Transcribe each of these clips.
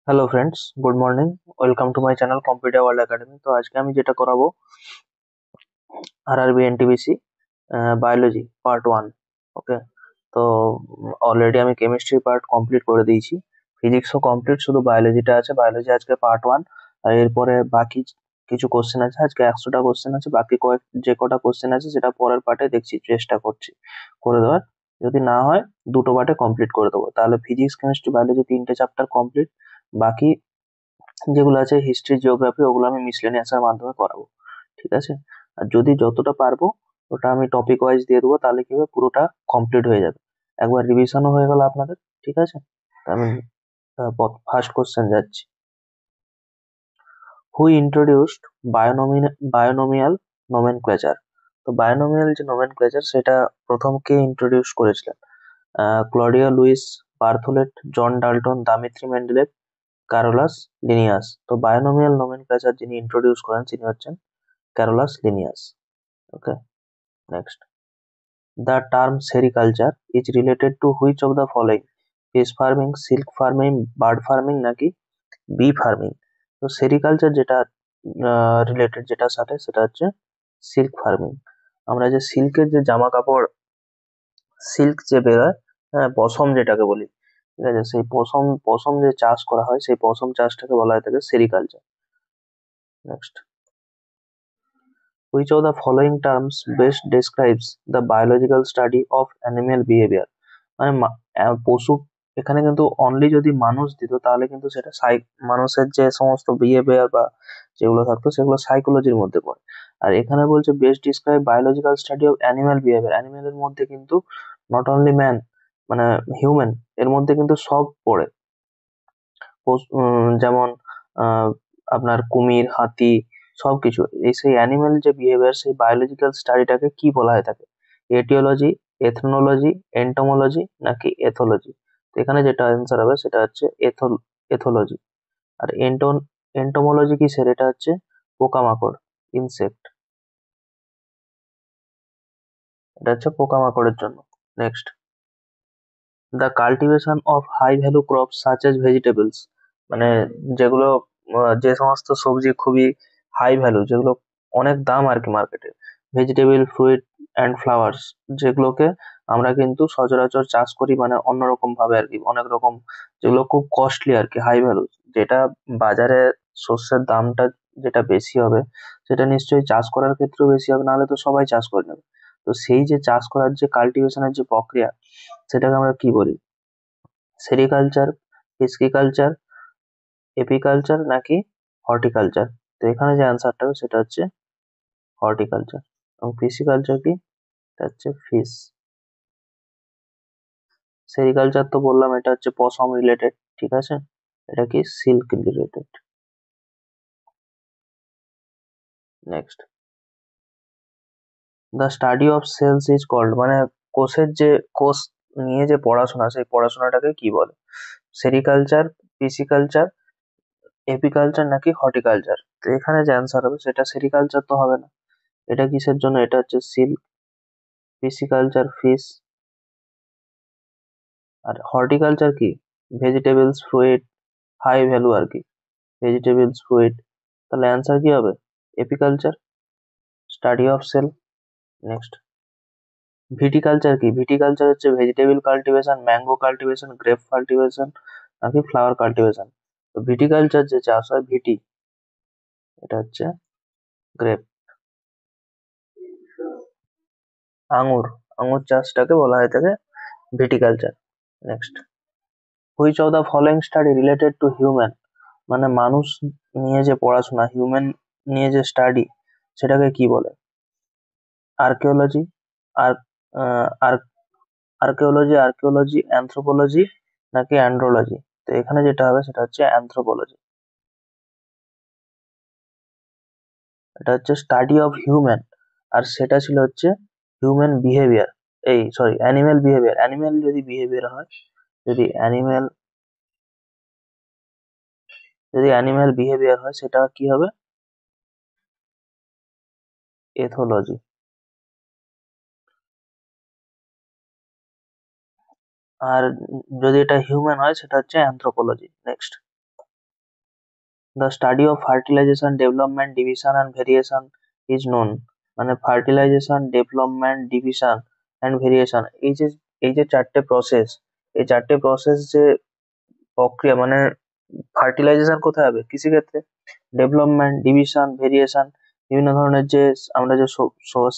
Hello friends, good morning. Welcome to my channel computer world academy. তো আজকে আমি যেটা করাবো আরআরবি এনটিপিসি বায়োলজি পার্ট 1। ওকে, তো অলরেডি আমি কেমিস্ট্রি পার্ট কমপ্লিট করে দিয়েছি, ফিজিক্সও কমপ্লিট, শুধু বায়োলজিটা আছে। বায়োলজি আজকে পার্ট 1, আর এরপরে বাকি কিছু কোশ্চেন আছে। আজকে 100টা কোশ্চেন আছে, বাকি যে কটা কোশ্চেন আছে সেটা পরের পার্টে দেখছি, চেষ্টা করছি করে দেওয়ার। যদি না হয় দুটো পার্টে কমপ্লিট করে দেবো, তাহলে ফিজিক্স কেমিস্ট্রি বায়োলজি 3টে চ্যাপ্টার কমপ্লিট। বাকি যেগুলো আছে হিস্ট্রি, জিওগ্রাফি, ওগুলো আমি মিসলেনিয়াস এর মাধ্যমে করাবো। ঠিক আছে? আর যদি যতটা পারবো ওটা আমি টপিক ওয়াইজ দিয়ে দেবো, তাহলে কি হবে, পুরোটা কমপ্লিট হয়ে যাবে। একবার রিভিশনও হয়ে গেল আপনাদের। ঠিক আছে? তা আমি ফার্স্ট কোশ্চেন যাচ্ছি। Who introduced binomial nomenclature? তো বায়োনোমিয়াল যে নোমেনক্লেচার সেটা প্রথম কে ইন্ট্রোডিউস করেছিলেন? Claude Louis Berthollet, John Dalton, Dmitri Mendeleev, Carolus Linnaeus. তো বায়োনোমিয়াল নোমেনক্লেচার যিনি ইন্ট্রোডিউস করেন তিনি হচ্ছেন Carolus Linnaeus. Okay, next. The term sericulture is related to which of the following? Fish farming, silk farming, bird farming নাকি B farming? তো sericulture যেটা related, যেটার সাথে, সেটা হচ্ছে সিল্ক ফার্মিং। আমরা যে সিল্কের যে জামা কাপড়, সিল্ক যে বেরোয়, হ্যাঁ, পশম যেটাকে বলি, ঠিক আছে, সেই পশম পশম যে চাষ করা হয়, সেই পশম চাষটাকে বলা হয় থাকে sericulture. Next. Which of the following terms best describes the biological study of animal behavior? মানে পশু, এখানে কিন্তু অনলি যদি মানুষ দিত তাহলে কিন্তু সেটা মানুষের যে সমস্ত বিহেভিয়ার বা যেগুলো থাকতো সেগুলো সাইকোলজির মধ্যে পড়ে। আর এখানে বলছে best describe biological study of animal behaviour. অ্যানিমেলের মধ্যে কিন্তু নট অনলি ম্যান, মানে হিউম্যান, এর মধ্যে কিন্তু সব পড়ে। যেমন আহ, আপনার কুমির, হাতি, সবকিছু। এই সেই অ্যানিমেল যে বিহেভিয়ার, সেই বায়োলজিক্যাল স্টাডিটাকে কি বলা হয় থাকে? এটিওলজি, এথনোলজি, এন্টোমোলজি নাকি এথোলজি? তো এখানে যেটা অ্যান্সার হবে সেটা হচ্ছে এথোলজি। আর এন্টোমোলজি কিসের? এটা হচ্ছে পোকামাকড়, ইনসেক্ট। এটা হচ্ছে পোকামাকড়ের জন্য। Next. The cultivation of high value crops such as vegetables, মানে যেগুলো যে সমস্ত সবজি খুবই হাই ভ্যালু, যেগুলো অনেক দাম আর কি মার্কেটে, ভেজিটেবল, ফ্রুইট অ্যান্ড ফ্লাওয়ার্স, যেগুলোকে আমরা কিন্তু সচরাচর চাষ করি, মানে অন্যরকম ভাবে আর কি, অনেক রকম, যেগুলো খুব কস্টলি আর কি, হাই ভ্যালু, যেটা বাজারে শস্যের দামটা যেটা বেশি হবে, সেটা নিশ্চয়ই চাষ করার ক্ষেত্রেও বেশি হবে, নাহলে তো সবাই চাষ করে নেবে। তো সেই যে চাষ করার যে কাল্টিভেশনের যে প্রক্রিয়া, সেটাকে আমরা কি বলি? সেরিকালচার, পিসকিকালচার, এপিকালচার নাকি হর্টিকালচার? তো এখানে যে অ্যান্সারটা হবে সেটা হচ্ছে হর্টিকালচার। এবং পিসিকালচার কি? এটা হচ্ছে ফিশ। সেরিকালচার তো বললাম এটা হচ্ছে পশম রিলেটেড, ঠিক আছে, এটা কি silk related. Next. The study of cells is called, মানে কোষের যে কোষ নিয়ে যে পড়াশোনা, সেই পড়াশোনাটাকে কি বলে? সেরিকালচার, পিসিকালচার, এপিকালচার নাকি হর্টিকালচার? তো এখানে যে অ্যান্সার হবে সেটা সেরিকালচার তো হবে না। এটা কিসের জন্য? এটা হচ্ছে সিল্ক। Pisciculture fish. আর হর্টিকালচার কি? ভেজিটেবলস, ফ্রুইট, হাই ভ্যালু আর কি, ভেজিটেবলস, ফ্রুইট। তাহলে অ্যান্সার কি হবে? Apiculture, study of cell. Next. Viticulture কি? ভিটিকালচার হচ্ছে vegetable cultivation, mango cultivation, grape cultivation নাকি ফ্লাওয়ার কাল্টিভেশন? তো ভিটিকালচার যে চাষ হয়, ভিটি, এটা হচ্ছে গ্রেপ, আঙুর। আঙুর চাষটাকে বলা হয় থাকে viticulture. Next. Which of the following study related to human, মানে মানুষ নিয়ে যে পড়াশোনা, হিউম্যান নিয়ে যে স্টাডি, সেটাকে কি বলে? আর্কিওলজি, আর আর্কিওলজি, অ্যানথ্রোপোলজি নাকি অ্যান্ড্রোলজি? তো এখানে যেটা হবে সেটা হচ্ছে অ্যানথ্রোপোলজি। এটা হচ্ছে স্টাডি অফ হিউম্যান, আর সেটা ছিল হচ্ছে হিউম্যান বিহেভিয়ার, এই সরি, অ্যানিমেল বিহেভিয়ার। অ্যানিমেল যদি বিহেভিয়ার হয়, যদি অ্যানিমেল যদি অ্যানিমেল বিহেভিয়ার হয়, সেটা কি হবে? এথোলজি। আর যদি এটা হিউম্যান হয় সেটা হচ্ছে anthropology. Next. The study of fertilization, development, division and variation is known. মানে fertilization, development, division and variation, এই যে চারটে প্রসেস, এই চারটে প্রসেস যে প্রক্রিয়া, মানে ফার্টিলাইজেশন কোথায় হবে? কৃষিক্ষেত্রে। ডেভেলপমেন্ট, ডিভিশন, ভেরিয়েশন, বিভিন্ন ধরনের যে আমরা যে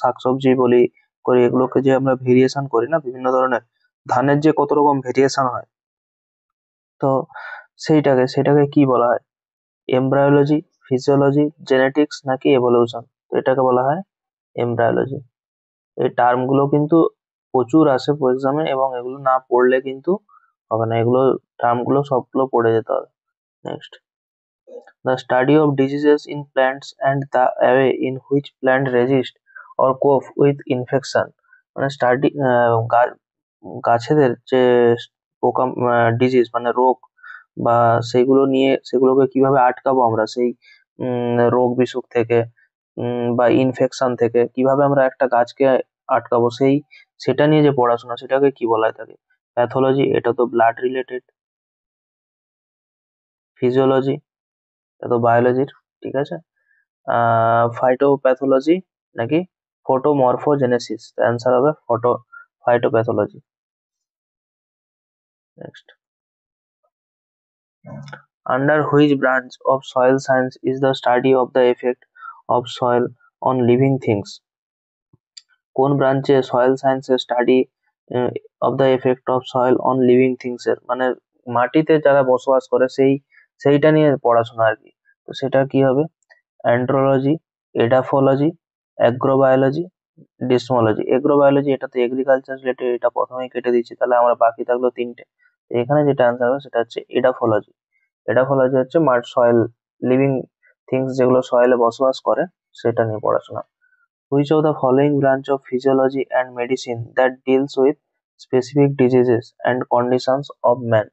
শাকসবজি বলি করি, এগুলোকে যে আমরা ভেরিয়েশন করি না, বিভিন্ন ধরনের ধানের যে কত রকম ভেরিয়েশন হয়, তো সেটাকে কি বলা হয়? এমব্রায়োলজি, ফিজিওলজি, জেনেটিক্স নাকি এভলিউশন? তো এটাকে বলা হয় এমব্রায়োলজি। এই টার্ম গুলো কিন্তু প্রচুর আসে এক্সামে, এবং এগুলো না পড়লে কিন্তু হবে না, এগুলো টার্ম গুলো সবগুলো পড়ে যেতে হবে। Next, the study of diseases in plants and the way in which plant resist or cope with infection, মানে স্টাডি গাছেদের যে পোকা ডিজিজ মানে রোগ, বা সেগুলো নিয়ে সেগুলোকে কিভাবে আটকাবো আমরা সেই রোগ বিসুখ থেকে, বা ইনফেকশন থেকে কিভাবে আমরা একটা গাছকে আটকাবো, সেটা নিয়ে যে পড়াশোনা, সেটাকে কি বলা হয় থাকে? প্যাথোলজি, এটা তো ব্লাড রিলেটেড। ফিজিওলজি, এটা তো বায়োলজির, ঠিক আছে। ফাইটোপ্যাথোলজি নাকি ফটোমরফোজেনেসিস? অ্যান্সার হবে phytopathology. Next, under which branch of soil science is the study of the effect of soil on living things? কোন ব্রাঞ্চে সয়েল সায়েন্সের study of the effect of soil on living things এর, মানে মাটিতে যারা বসবাস করে সেইটা নিয়ে পড়াশোনা আর কি। তো সেটা কি হবে? অ্যান্ড্রোলজি, এডাফোলজি, অ্যাগ্রোবায়োলজি, ডিসমোলজি। এগ্রোবায়োলজি, এটা তো এগ্রিকালচার রিলেটেড, এটা প্রথমেই কেটে দিচ্ছি, তাহলে আমরা বাকি থাকলো তিনটে। তো এখানে যেটা অ্যান্সার হবে সেটা হচ্ছে এডাফোলজি। এডাফোলজি হচ্ছে সয়েল লিভিং থিংস, যেগুলো সয়েলে বসবাস করে, সেটা নিয়ে পড়াশোনা। Which of the following branch of physiology and medicine that deals with specific diseases and conditions of man?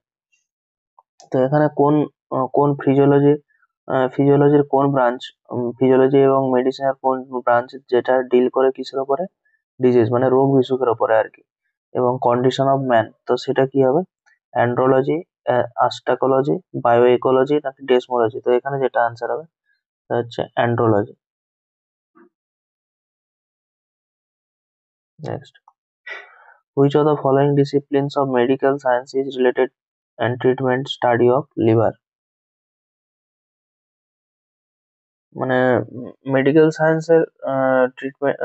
তো এখানে কোন ফিজিওলজির কোন ব্রাঞ্চ, ফিজিওলজি এবং মেডিসিনের কোন ব্রাঞ্চ যেটা ডিল করে কিসের উপরে? ডিজিজ মানে রোগ বিসুখের উপরে আর কি, এবং কন্ডিশন অফ ম্যান, তো সেটা কি হবে? অ্যান্ড্রোলজি, অ্যাস্ট্রাকোলজি, বায়োইকোলজি নাকি ডেসমোলজি? তো এখানে যেটা আনসার হবে সেটা হচ্ছে andrology. Next, which of the following disciplines of medical science is related and treatment study of liver? মানে মেডিকেল সায়েন্সের treatment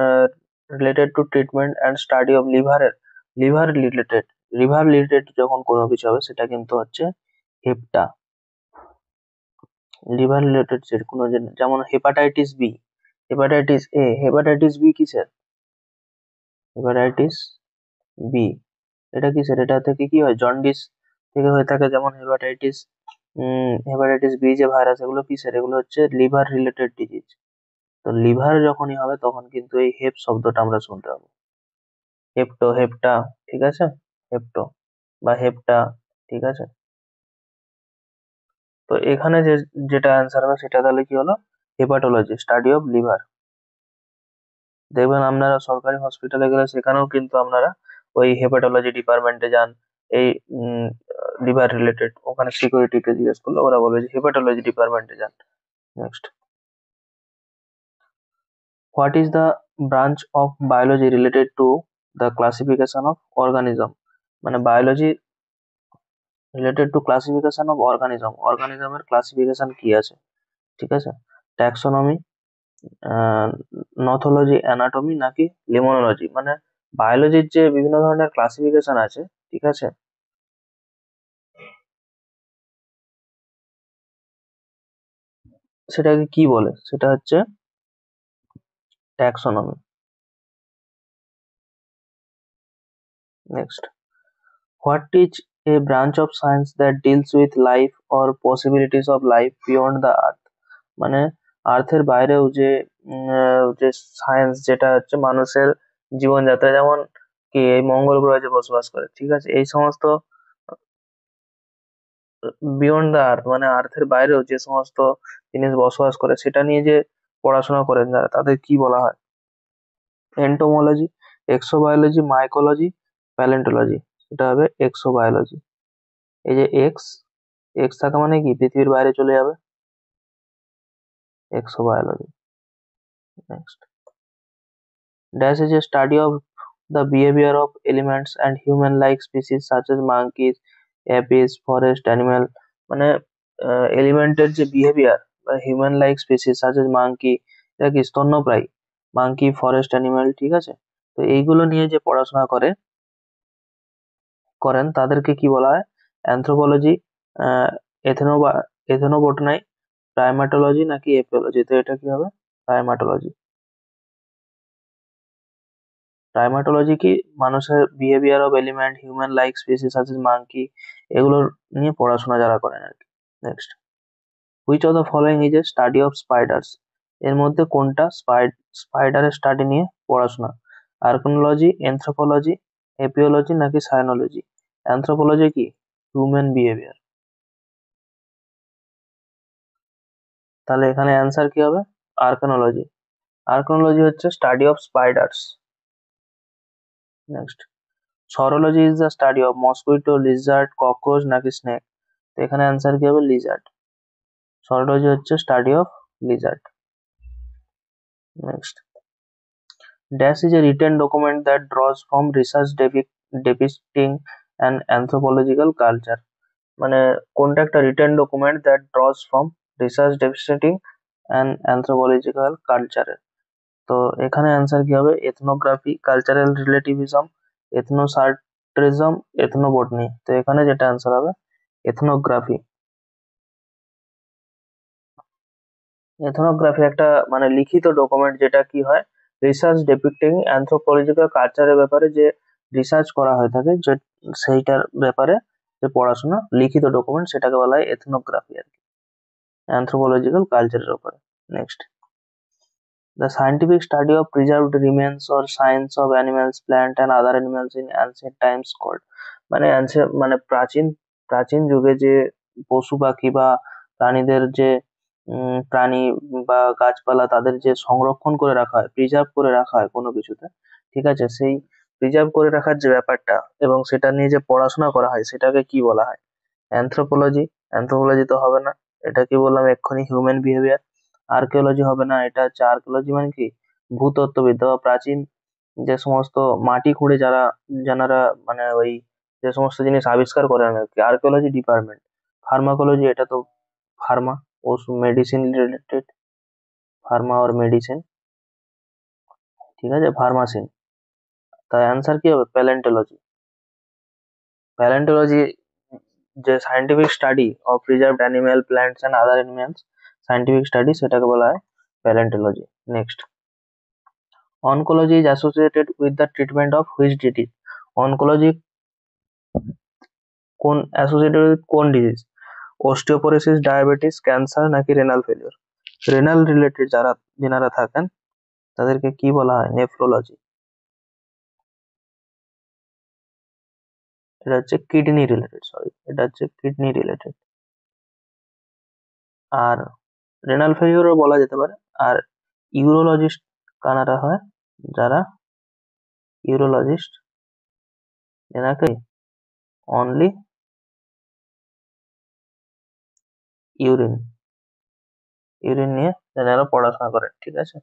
related to treatment and study of liver related liver related যখন কোনো কিছু হবে, সেটা কিন্তু হচ্ছে হেপটা। লিভার রিলেটেড যে কোনো যেমন hepatitis B, hepatitis A, hepatitis B কিসের? হেপাটাইটিস বি, এটা কিসের? এটা থেকে কি হয়? জন্ডিস থেকে হয়ে থাকে, যেমন হেপাটাইটিস বি যে ভাইরাস, এগুলো কিসের? এগুলো হচ্ছে লিভার রিলেটেড ডিজিজ। তো লিভার যখনই হবে তখন কিন্তু এই হেপ শব্দটা আমরা শুনতে পাবো। হেপটা, ঠিক আছে, হেপটো বা হেপটা, ঠিক আছে। তো এখানে যেটা অ্যান্সার হবে সেটা তাহলে কি হলো? Hepatology, study of liver. দেখবেন আপনারা সরকারি হসপিটালে গেলে সেখানেও কিন্তু আপনারা ওই হেপাটোলজি ডিপার্টমেন্টে যান, এই লিভার রিলেটেড, ওখানে সিকিউরিটিকে জিজ্ঞেস করলে ওরা বলবে যে হেপাটোলজি ডিপার্টমেন্টে যান। Next, what is the branch of biology related to the classification of organism? মানে biology related to classification of অর্গানিজমের ক্লাসিফিকেশন কি আছে, ঠিক আছে? ট্যাক্সোনমি, নথোলজি, অ্যানাটমি নাকি লিমোনোলজি? মানে বায়োলজির যে বিভিন্ন ধরনের ক্লাসিফিকেশন আছে, ঠিক আছে, সেটাকে কি বলে? সেটা হচ্ছে taxonomy. Next, what is a branch of science that deals with life or possibilities of life beyond the earth? মানে আর্থের বাইরেও যে সায়েন্স, যেটা হচ্ছে মানুষের জীবনযাত্রা, যেমন কি এই মঙ্গল গ্রহে যে বসবাস করে, ঠিক আছে, এই সমস্ত বিয়ন্ড দ্য আর্থ, মানে আর্থের বাইরেও যে সমস্ত জিনিস বসবাস করে, সেটা নিয়ে যে পড়াশোনা করেন যারা, তাদের কি বলা হয়? Entomology, exobiology, mycology, palaeontology. সেটা হবে এক্সোবায়োলজি। এই যে এক্স এক্স থাকা মানে কি পৃথিবীর বাইরে চলে যাবে, exobiology. Next, dash is a study of the behavior of elements and human-like species such as monkeys, apes, forest animal. মানে এলিমেন্টের যে বিহেভিয়ার বা human like species such as monkey, এটা কি স্তন্যপ্রায়ী, মাঙ্কি, ফরেস্ট অ্যানিমেল, ঠিক আছে? তো এইগুলো নিয়ে যে পড়াশোনা করেন তাদেরকে কি বলা হয়? অ্যানথ্রোপোলজি, এথনোবা এথনোবোটনাই, প্রাইমাটোলজি নাকি এপিওলজি? তো এটা কি হবে? প্রাইমাটোলজি। প্রাইমাটোলজি কি মানুষের behaviour of element, human like species such as monkey, এগুলোর নিয়ে পড়াশোনা যারা করেন আর কি। Next, which of the following is a study of spider's? এর মধ্যে কোনটা স্পাইডারের স্টাডি নিয়ে পড়াশোনা? আর্কনোলজি, এনথ্রোপোলজি, এপিওলজি নাকি সাইনোলজি? অ্যানথ্রোপোলজি কি হিউম্যান বিহেভিয়ার। তাহলে এখানে অ্যান্সার কি হবে? আর্কনোলজি। আর্কনোলজি হচ্ছে study of spiders. Next, saurology is the study of mosquito, lizard, cockroach নাকি স্নেক? তো এখানে অ্যান্সার কি হবে? লিজার্ড। সরোলজি হচ্ছে study of lizard. Next, dash is a written document that draws from research depicting an anthropological culture. মানে কোনটা একটা written document that draws from research depicting an anthropological culture. তো এখানে অ্যান্সার কি হবে? Ethnography, cultural relativism, ethnocentrism, ethnobotany. তো এখানে যেটা অ্যান্সার হবে এথনোগ্রাফি। এথনোগ্রাফি একটা মানে লিখিত ডকুমেন্ট, যেটা কি হয় রিসার্চ ডেপিক্টিং অ্যানথ্রোপোলজিক্যাল কালচারের ব্যাপারে যে রিসার্চ করা হয়ে থাকে, যে সেইটার ব্যাপারে যে পড়াশোনা লিখিত ডকুমেন্ট, সেটাকে বলা হয় এথনোগ্রাফি আর কি, অ্যানথ্রোপোলজিক্যাল কালচারের উপরে। Next, the scientific study of preserved remains or signs of animals, plant and other animals in ancient times called। মানে মানে প্রাচীন প্রাচীন যুগে যে পশু পাখি বা প্রাণীদের যে প্রাণী বা গাছপালা তাদের যে সংরক্ষণ করে রাখা হয়, প্রিজার্ভ করে রাখা হয় কোনো কিছুতে, ঠিক আছে? সেই প্রিজার্ভ করে রাখার যে ব্যাপারটা এবং সেটা নিয়ে যে পড়াশোনা করা হয় সেটাকে কি বলা হয়? অ্যানথ্রোপোলজি। অ্যানথ্রোপোলজি তো হবে না, এটা কি বললাম এক্ষুনি, হিউম্যান বিহেভিয়ার। আর্কিওলজি হবে না, এটা হচ্ছে আর্কিওলজি মানে কি ভূতত্ত্ববিদ্যা বা প্রাচীন যে সমস্ত মাটি খুঁড়ে যারা মানে ওই যে সমস্ত জিনিস আবিষ্কার করেন আর কি, আর্কিওলজি ডিপার্টমেন্ট। ফার্মাকোলজি, এটা তো ফার্মা, ওষুধ, মেডিসিন রিলেটেড, ফার্মা আর মেডিসিন, ঠিক আছে, ফার্মাসিন। তাই অ্যান্সার কি হবে? প্যালেন্টোলজি। প্যালেন্টোলজি যে scientific study of preserved animal, plants and other animals, scientific study, সেটাকে বলা হয় palaeontology. Next, oncology is associated with the treatment of which disease? Oncology কোন অ্যাসোসিয়েটেড উইথ কোন ডিজিজ? অস্টিওপোরোসিস, ডায়াবেটিস, ক্যান্সার নাকি renal failure? Renal related যেনারা থাকেন তাদেরকে কি বলা হয়? নেফ্রোলজি। এটা হচ্ছে কিডনি রিলেটেড, সরি, এটা হচ্ছে কিডনি রিলেটেড। আর রেনাল ফেলিওরও বলা যেতে পারে। আর ইউরোলজিস্ট কানারা হয়, যারা ইউরোলজিস্ট, এনাকে অনলি ইউরিন ইউরিন নিয়ে এনারা পড়াশোনা করেন, ঠিক আছে?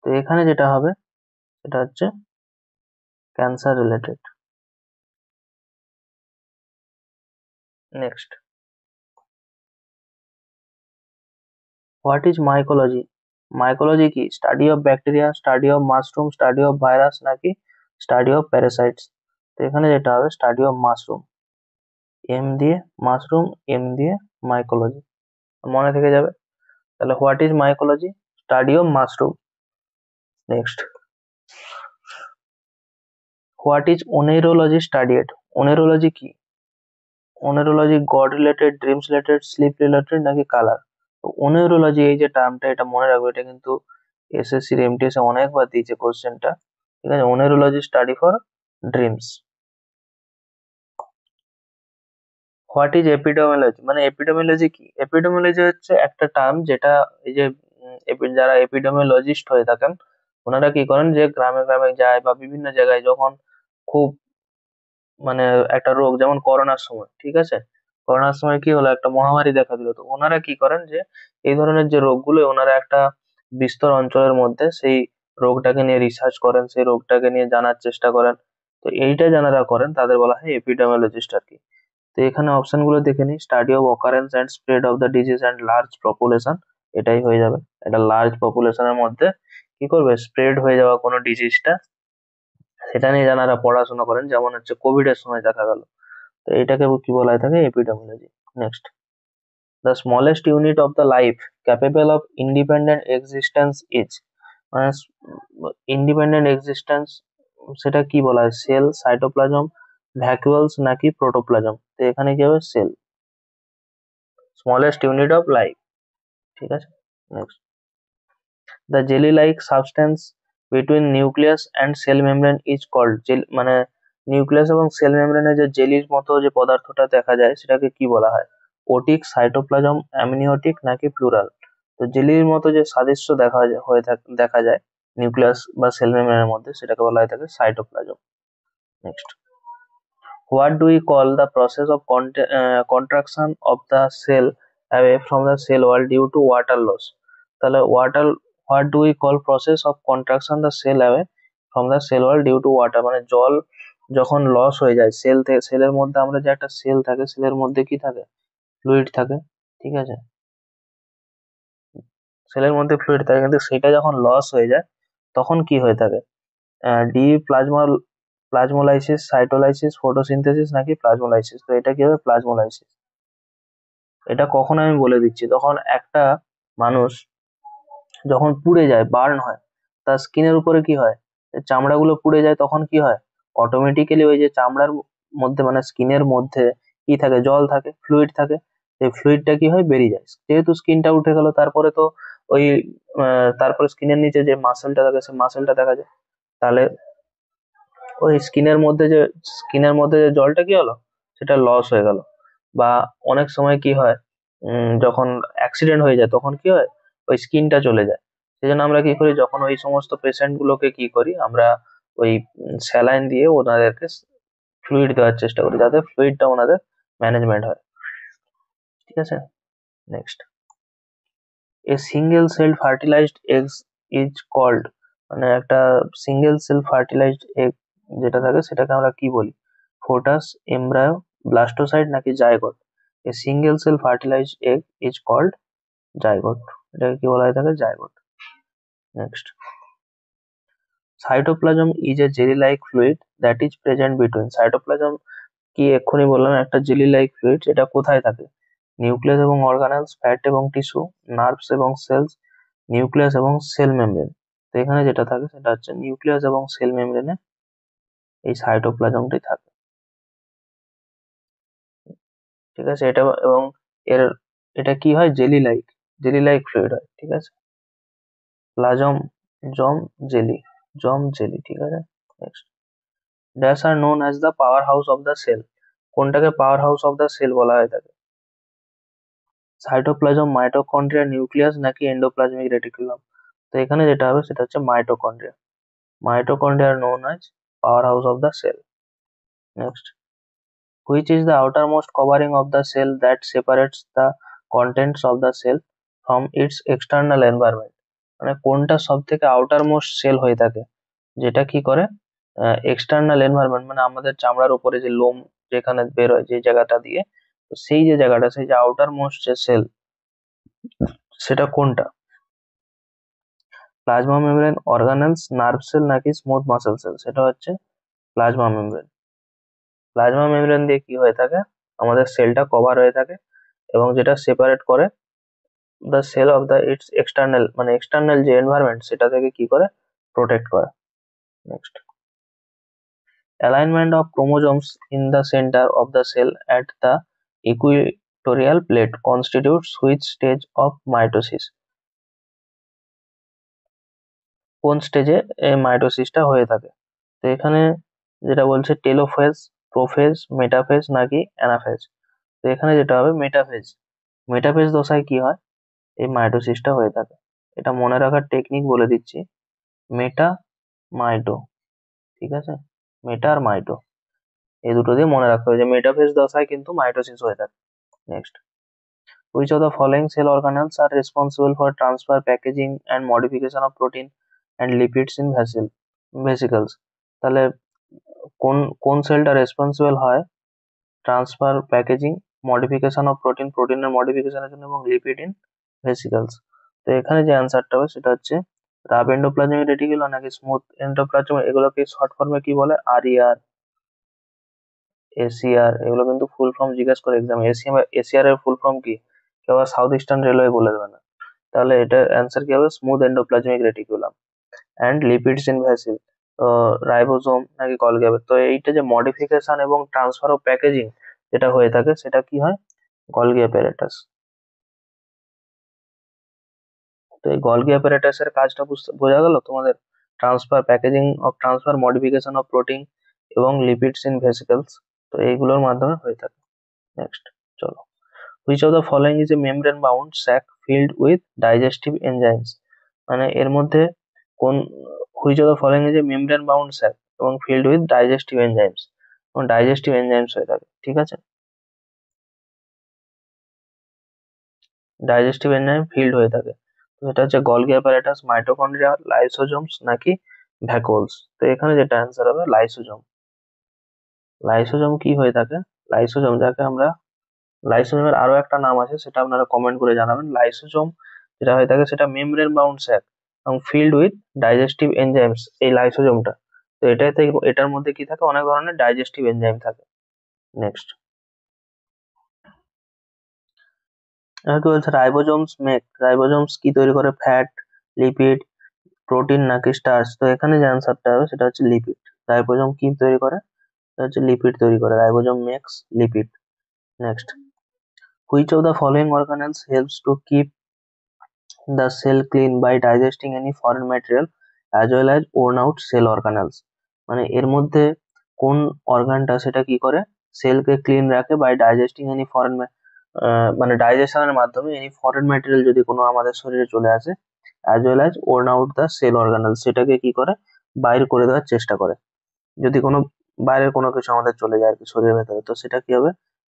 তো এখানে যেটা হবে সেটা হচ্ছে cancer related. Next, what is mycology? Mycology কি study of bacteria, study of mushroom, study of virus নাকি স্টাডি অফ প্যারাসাইটস? তো এখানে যেটা হবে স্টাডি অফ মাশরুম। এম দিয়ে মাশরুম, এম দিয়ে মাইকোলজি, মনে থেকে যাবে। তাহলে what is mycology? Study of mushroom. Next, what is oneirology studied? Oneirology কি? Oneirology god related, dreams related, sleep related নাকি কালার? তো ওনেরোলজি এই যে টার্মটা, এটা মনে রাখবে, এটা কিন্তু এসএসসি এমটিএস এ অনেকবার দিয়েছে কোশ্চেনটা, ঠিক আছে? Oneirology study for dreams. What is epidemiology? মানে এপিডেমিওলজি কি? এপিডেমিওলজি হচ্ছে একটা টার্ম যেটা এই যে যারা এপিডেমিওলজিস্ট হয়ে থাকেন ওনারা কি করেন, যে গ্রামে গ্রামে যায় বা বিভিন্ন জায়গায় যখন খুব মানে একটা রোগ, যেমন করোনার সময়, ঠিক আছে, করোনার সময় কি হলো, একটা মহামারী দেখা দিল। তো ওনারা কি করেন যে এই ধরনের যে রোগগুলো, ওনারা একটা বিস্তর অঞ্চলের মধ্যে সেই রোগটাকে নিয়ে রিসার্চ করেন, সেই রোগটাকে নিয়ে জানার চেষ্টা করেন। তো এইটা যারা করেন তাদের বলা হয় এপিডেমিওলজিস্ট আর কি। তো এখানে অপশন গুলো দেখে নিই, study of occurrence and spread of the disease and large population, এটাই হয়ে যাবে। এটা লার্জ পপুলেশনের মধ্যে কি করবে, স্প্রেড হয়ে যাওয়া কোনো ডিজিজটা, সেটা নিয়ে যারা পড়াশোনা করেন, যেমন হচ্ছে কোভিড এর সময় দেখা গেল। তো এটাকে কি বলা হয়ে থাকে, epidemiology. Next, the smallest unit of the life capable of independent existence is, মানে ইন্ডিপেন্ডেন্ট এক্সিস্টেন্স, সেটা কি বলা হয়, সেল, সাইটোপ্লাজম, ভ্যাকুয়ালস নাকি প্রোটোপ্লাজম? তো এখানে কি হবে, cell, smallest unit of life. ঠিক আছে। Next, the jelly like substance between nucleus and cell membrane is called, gel মানে নিউক্লিয়াস এবং সেল মেমব্রেনে যে জেলির মতো যে পদার্থটা দেখা যায় সেটাকে কি বলা হয়, ওটিক, সাইটোপ্লাজম, অ্যামনিওটিক নাকি প্লুরাল? তো জেলির মতো যে সাদৃশ্য দেখা যায় নিউক্লিয়াস বা সেল মেমব্রেনের মধ্যে, সেটাকে বলা হয়ে থাকে cytoplasm. Next, what do we call the process of contraction of the cell away from the cell wall due to water loss? তাহলে what do we call process of contraction the cell away from the cell wall due to water, মানে জল যখন loss হয়ে যায় sell থেকে, সেলের মধ্যে আমরা যে একটা সেল থাকে, সেলের মধ্যে কি থাকে, ফ্লুইড থাকে। ঠিক আছে, সেলের মধ্যে ফ্লুইড থাকে, কিন্তু সেটা যখন লস হয়ে যায় তখন কি হয়ে থাকে, ডি প্লাজমোলাইসিস, সাইটোলাইসিস, ফটোসিনথেসিস নাকি প্লাজমোলাইসিস? তো এটা কি হবে, প্লাজমোলাইসিস। এটা কখন আমি বলে দিচ্ছি, তখন একটা মানুষ যখন পুড়ে যায়, বার্ন হয়, তার স্কিনের উপরে কি হয়, চামড়াগুলো পুড়ে যায়, তখন কি হয়, অটোমেটিক্যালি ওই যে চামড়ার মধ্যে মানে স্কিনের মধ্যে কি থাকে, জল থাকে, ফ্লুইড থাকে, এই ফ্লুইডটা কি হয়, বেরিয়ে যায়। যেহেতু স্কিনটা উঠে গেল, তারপরে তো ওই তারপরে স্কিনের নিচে যে মাসেলটা থাকে, সেই মাসেলটা দেখা যায়। তাহলে ওই স্কিনের মধ্যে যে জলটা কি হলো, সেটা লস হয়ে গেল। বা অনেক সময় কি হয়, যখন অ্যাক্সিডেন্ট হয়ে যায় তখন কি হয়, ওই স্কিনটা চলে যায়। সেই জন্য আমরা কি করি, যখন ওই সমস্ত পেশেন্ট গুলোকে কি করি আমরা, ওই স্যালাইন দিয়ে ওনাদেরকে ফ্লুইড দেওয়ার চেষ্টা করি, যাতে ফ্লুইডটা ওনাদের ম্যানেজমেন্ট হয়। ঠিক আছে। Next, a single cell fertilized eggs is called, মানে একটা সিঙ্গেল সেল ফার্টিলাইজড এগ যেটা থাকে সেটাকে আমরা কি বলি, ফোটাস, এমব্রায়ো, ব্লাস্টোসাইড নাকি zygote? A single cell fertilized egg is called zygote, এটাকে কি বলা হয়ে থাকে, zygote. Next, cytoplasm is a jelly like fluid that is present between, cytoplasm কি এক্ষুনি বললাম একটা জেলি লাইক ফ্লুইড, এটা কোথায় থাকে, নিউক্লিয়াস এবং অর্গানেলস, ফ্যাট এবং টিস্যু, নার্ভস এবং সেলস, নিউক্লিয়াস এবং সেল মেমব্রেন? তো এখানে যেটা থাকে সেটা হচ্ছে নিউক্লিয়াস এবং সেল মেমব্রেনে এই সাইটোপ্লাজমটি থাকে। ঠিক আছে, এটা এবং এর এটা কি হয়, জেলি লাইক ফ্লুইড হয়। ঠিক আছে, প্লাজম, জম, জেলি, জম জেলি। ঠিক আছে। Next, dash are known as the power house of the cell, কোনটাকে power house of the cell বলা হয় থাকে, সাইটোপ্লাজম, মাইটোকন্ড্রিয়া, নিউক্লিয়াস নাকি এন্ডোপ্লাজমিক রেটিকুলাম? তো এখানে যেটা হবে সেটা হচ্ছে mitochondria, mitochondria are known as power house of the cell. Next, which is the outermost covering of the cell that separates the contents of the cell from its external environment? মানে কোনটা সব থেকে আউটার মোস্ট সেল হয়ে থাকে, যেটা কি করে external environment, মানে আমাদের চামড়ার উপরে যে লোম যেখানে বেরোয় যে জায়গাটা দিয়ে, তো সেই যে জায়গাটা, সেই যে আউটার মোস্ট যে সেল, সেটা কোনটা, plasma membrane, organelles, nerve cell নাকি স্মুথ মাসেল সেল? সেটা হচ্ছে প্লাজমা মেমব্রেন। প্লাজমা মেমব্রেন দিয়ে কি হয়ে থাকে, আমাদের সেলটা কভার হয়ে থাকে, এবং যেটা সেপারেট করে the cell of the its external, মানে এক্সটার্নাল যে এনভায়রনমেন্ট সেটা থেকে কি করে, প্রোটেক্ট করে। Next, alignment of chromosomes in the centre of the cell at the equatorial plate constitutes which stage of mitosis? কোন স্টেজে এই মাইটোসিসটা হয়ে থাকে? তো এখানে যেটা বলছে টেলোফেজ, প্রোফেজ, মেটাফেজ নাকি অ্যানাফেজ? তো এখানে যেটা হবে মেটাফেজ। মেটাফেজ দশায় কি হয়, এই মাইটোসিসটা হয়ে থাকে। এটা মনে রাখার টেকনিক বলে দিচ্ছি, মেটা, মাইটো। ঠিক আছে, মেটা আর মাইটো এই দুটো দিয়ে মনে রাখতে হবে যে মেটাফেজ দশায় কিন্তু মাইটোসিস হয়ে থাকে। Next, which of the following cell organelles are responsible for transfer, packaging and modification of protein and lipids in vesicles? তাহলে কোন কোন সেলটা রেসপন্সিবল হয় transfer, packaging, modification of protein, প্রোটিনের মডিফিকেশনের জন্য এবং লিপিড ইন ভেসিকলস? তো এখানে যে অ্যান্সারটা হবে সেটা হচ্ছে রাফ এন্ডোপ্লাজমিক রেটিকুলাম নাকি স্মুথ এন্ডোপ্লাজমিক, এগুলোকে শর্ট ফর্মে কি বলে, আরইআর, এসিআর, এগুলো কিন্তু ফুল ফর্ম জিজ্ঞেস করে এক্সাম। এসিআর এর ফুল ফর্ম কি কেউ আবার সাউথ ইস্টার্ন রেলওয়ে বলে দেবে না। তাহলে এটার অ্যান্সার কি হবে, smooth endoplasmic reticulum. And lipids in vesicle, তো রাইবোজোম নাকি গলগি হবে? তো এইটা যে মডিফিকেশন এবং ট্রান্সফার ও প্যাকেজিং যেটা হয়ে থাকে সেটা কি হয়, গলগি অ্যাপারেটাস। তো এই গলগি অ্যাপারেটাস এর কাজটা বোঝা গেল তোমাদের, transfer, packaging of transfer, modification of protein এবং লিপিডস ইন ভেসিকলস, তো এইগুলোর মাধ্যমে হয়ে থাকে। নেক্সট চলো, which of the following is a membrane bound sac filled with digestive enzymes? মানে এর মধ্যে কোন, which of the following is a membrane bound sac এবং filled with digestive enzymes, এবং digestive enzymes হয়ে থাকে, ঠিক আছে, ডাইজেস্টিভ এনজাইম ফিল্ড হয়ে থাকে। তো এটা হচ্ছে গলগি অ্যাপারেটাস, মাইটোকন্ড্রিয়া, লাইসোজোমস নাকি ভ্যাকুওলস? তো এখানে যেটা অ্যান্সার হবে লাইসোজোম। লাইসোজোম কি হয়ে থাকে, লাইসোজোম যাকে আমরা, লাইসোজোমের আরো একটা নাম আছে সেটা আপনারা কমেন্ট করে জানাবেন। লাইসোজোম যেটা হয়ে থাকে সেটা মেমব্রেন বাউন্ড স্যাক এবং ফিল্ড উইথ ডাইজেস্টিভ এনজাইমস, এই লাইসোজোমটা। তো এটাতে, এটার মধ্যে কি থাকে, অনেক ধরনের ডাইজেস্টিভ এনজাইম থাকে। নেক্সট, এবার কি বলছে, রাইবোজোমস কি তৈরি করে, ফ্যাট, লিপিড, প্রোটিন নাকি স্টার্চ? তো এখানে যে অ্যান্সারটা হবে সেটা হচ্ছে লিপিড। রাইবোজোম কি তৈরি করে, সেটা হচ্ছে লিপিড তৈরি করে, ribosome makes lipid. Next, which of the following organelles helps to keep the cell clean by digesting any foreign material as well as worn out cell organelles? মানে এর মধ্যে কোন অর্গানটা সেটা কি করে, সেলকে ক্লিন রাখে বাই ডাইজেস্টিং এনি ফরেন, মানে ডাইজেশনের মাধ্যমে এনি ফরেন ম্যাটেরিয়াল যদি কোনো আমাদের শরীরে চলে আসে, as well as worn out the cell organelle, সেটাকে কি করে, বাইর করে দেওয়ার চেষ্টা করে। যদি কোনো বাইরের কোনো কিছু আমাদের চলে যায় আর কি শরীরের ভেতরে, তো সেটা কি হবে,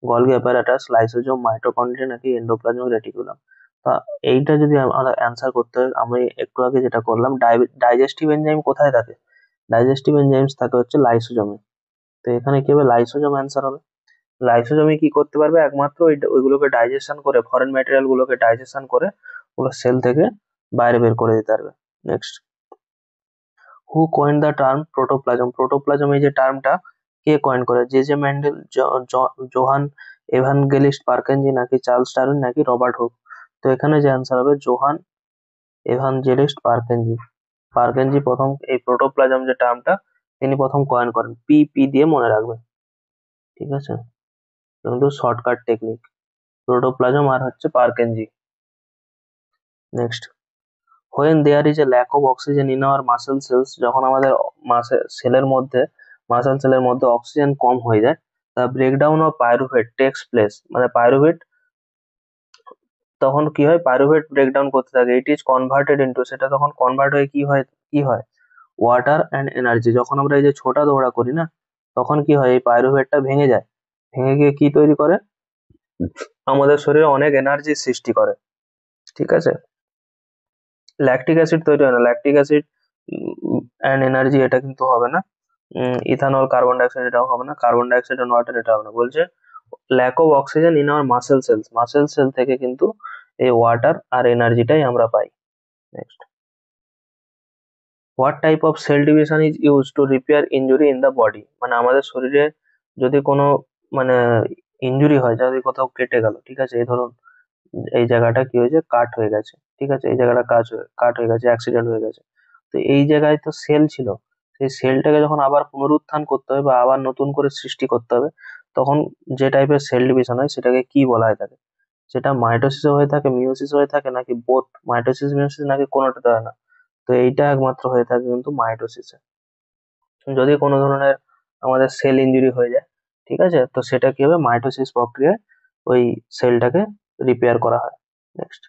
গলগি অ্যাপারাটাস, লাইসোজোম, মাইটোকন্ড্রিয়া নাকি এন্ডোপ্লাজমিক রেটিকুলাম? তা এইটা যদি আমরা অ্যান্সার করতে হয়, আমি একটু আগে যেটা করলাম, ডাইজেস্টিভ এনজাইম কোথায় থাকে, ডাইজেস্টিভ এনজাইমস থাকে হচ্ছে লাইসোজোমে। তো এখানে কি হবে, লাইসোজোম অ্যান্সার হবে। লাইসোজোমে কি করতে পারবে, একমাত্র ওইগুলোকে ডাইজেশন করে, ফরেন ম্যাটেরিয়াল গুলোকে ডাইজেশন করে ওগুলো সেল থেকে বাইরে বের করে দিতে পারবে। Next, who coin the term protoplasm? Protoplasm এই যে টার্মটা কে কয়েন করে, জে ম্যান্ডেল, জোহান এভানগেলিস্ট পার্কেনজি নাকি চার্লস ডারউইন নাকি রবার্ট হুক? তো এখানে যে অ্যান্সার হবে জোহান এভানজেলিস্ট পার্কেনজি। পার্কেনজি প্রথম এই প্রোটোপ্লাজম যে টার্মটা তিনি প্রথম কয়েন করেন, পি দিয়ে মনে রাখবেন, ঠিক আছে, কিন্তু শর্টকাট টেকনিক, প্রোটোপ্লাজম আর হচ্ছে Purkinje. Next, when there is a lack of oxygen in our muscle cells, যখন আমাদের সেলের মধ্যে, মাসল সেলের মধ্যে অক্সিজেন কম হয়ে যায়, the breakdown of pyruvate takes place, মানে পাইরুভেট তখন কি হয়, পাইরুভেট ব্রেকডাউন করতে থাকে, ইট ইজ কনভার্টেড ইনটু, সেটা তখন কনভার্ট হয়ে কি হয় ওয়াটার অ্যান্ড এনার্জি। যখন আমরা এই যে ছোটা দৌড়া করি না, তখন কি হয়, এই পাইরুভেটটা ভেঙে যায়, ভেঙে গিয়ে কি তৈরি করে, আমাদের শরীরে অনেক এনার্জির সৃষ্টি করে, ঠিক আছে। ল্যাকটিক অ্যাসিড তৈরি হয় না, ল্যাকটিক অ্যাসিড অ্যান্ড এনার্জি এটা কিন্তু হবে না, ইথানল, কার্বন ডাইঅক্সাইড এটাও হবে না, কার্বন ডাইঅক্সাইড অ্যান্ড ওয়াটার এটা হবে না, বলছে lack of oxygen in our muscle cells, muscle cell থেকে কিন্তু এই ওয়াটার আর এনার্জিটাই আমরা পাই। Next, what type of cell division is use to repair injury in the body? মানে আমাদের শরীরে যদি কোনো, মানে ইনজুরি হয়, যদি কোথাও কেটে গেল, ঠিক আছে, এই ধরুন এই জায়গাটা কি হয়েছে, কাট হয়ে গেছে, ঠিক আছে, এই জায়গাটা কাট হয়ে গেছে, অ্যাক্সিডেন্ট হয়ে গেছে, তো এই জায়গায় তো সেল ছিল, সেই সেলটাকে যখন আবার পুনরুত্থান করতে হবে বা আবার নতুন করে সৃষ্টি করতে হবে, তখন যে টাইপের সেল ডিভিশন হয় সেটাকে কি বলা হয় থাকে, সেটা মাইটোসিস হয়ে থাকে, মিওসিস হয়ে থাকে নাকি বোথ, মাইটোসিস মিওসিস নাকি কোনোটাতে হয় না? তো এইটা একমাত্র হয়ে থাকে কিন্তু মাইটোসিসে। যদি কোনো ধরনের আমাদের সেল ইনজুরি হয়ে যায়, ঠিক আছে, তো সেটা কি হবে, মাইটোসিস প্রক্রিয়ায় ওই সেলটাকে রিপেয়ার করা হয়। Next,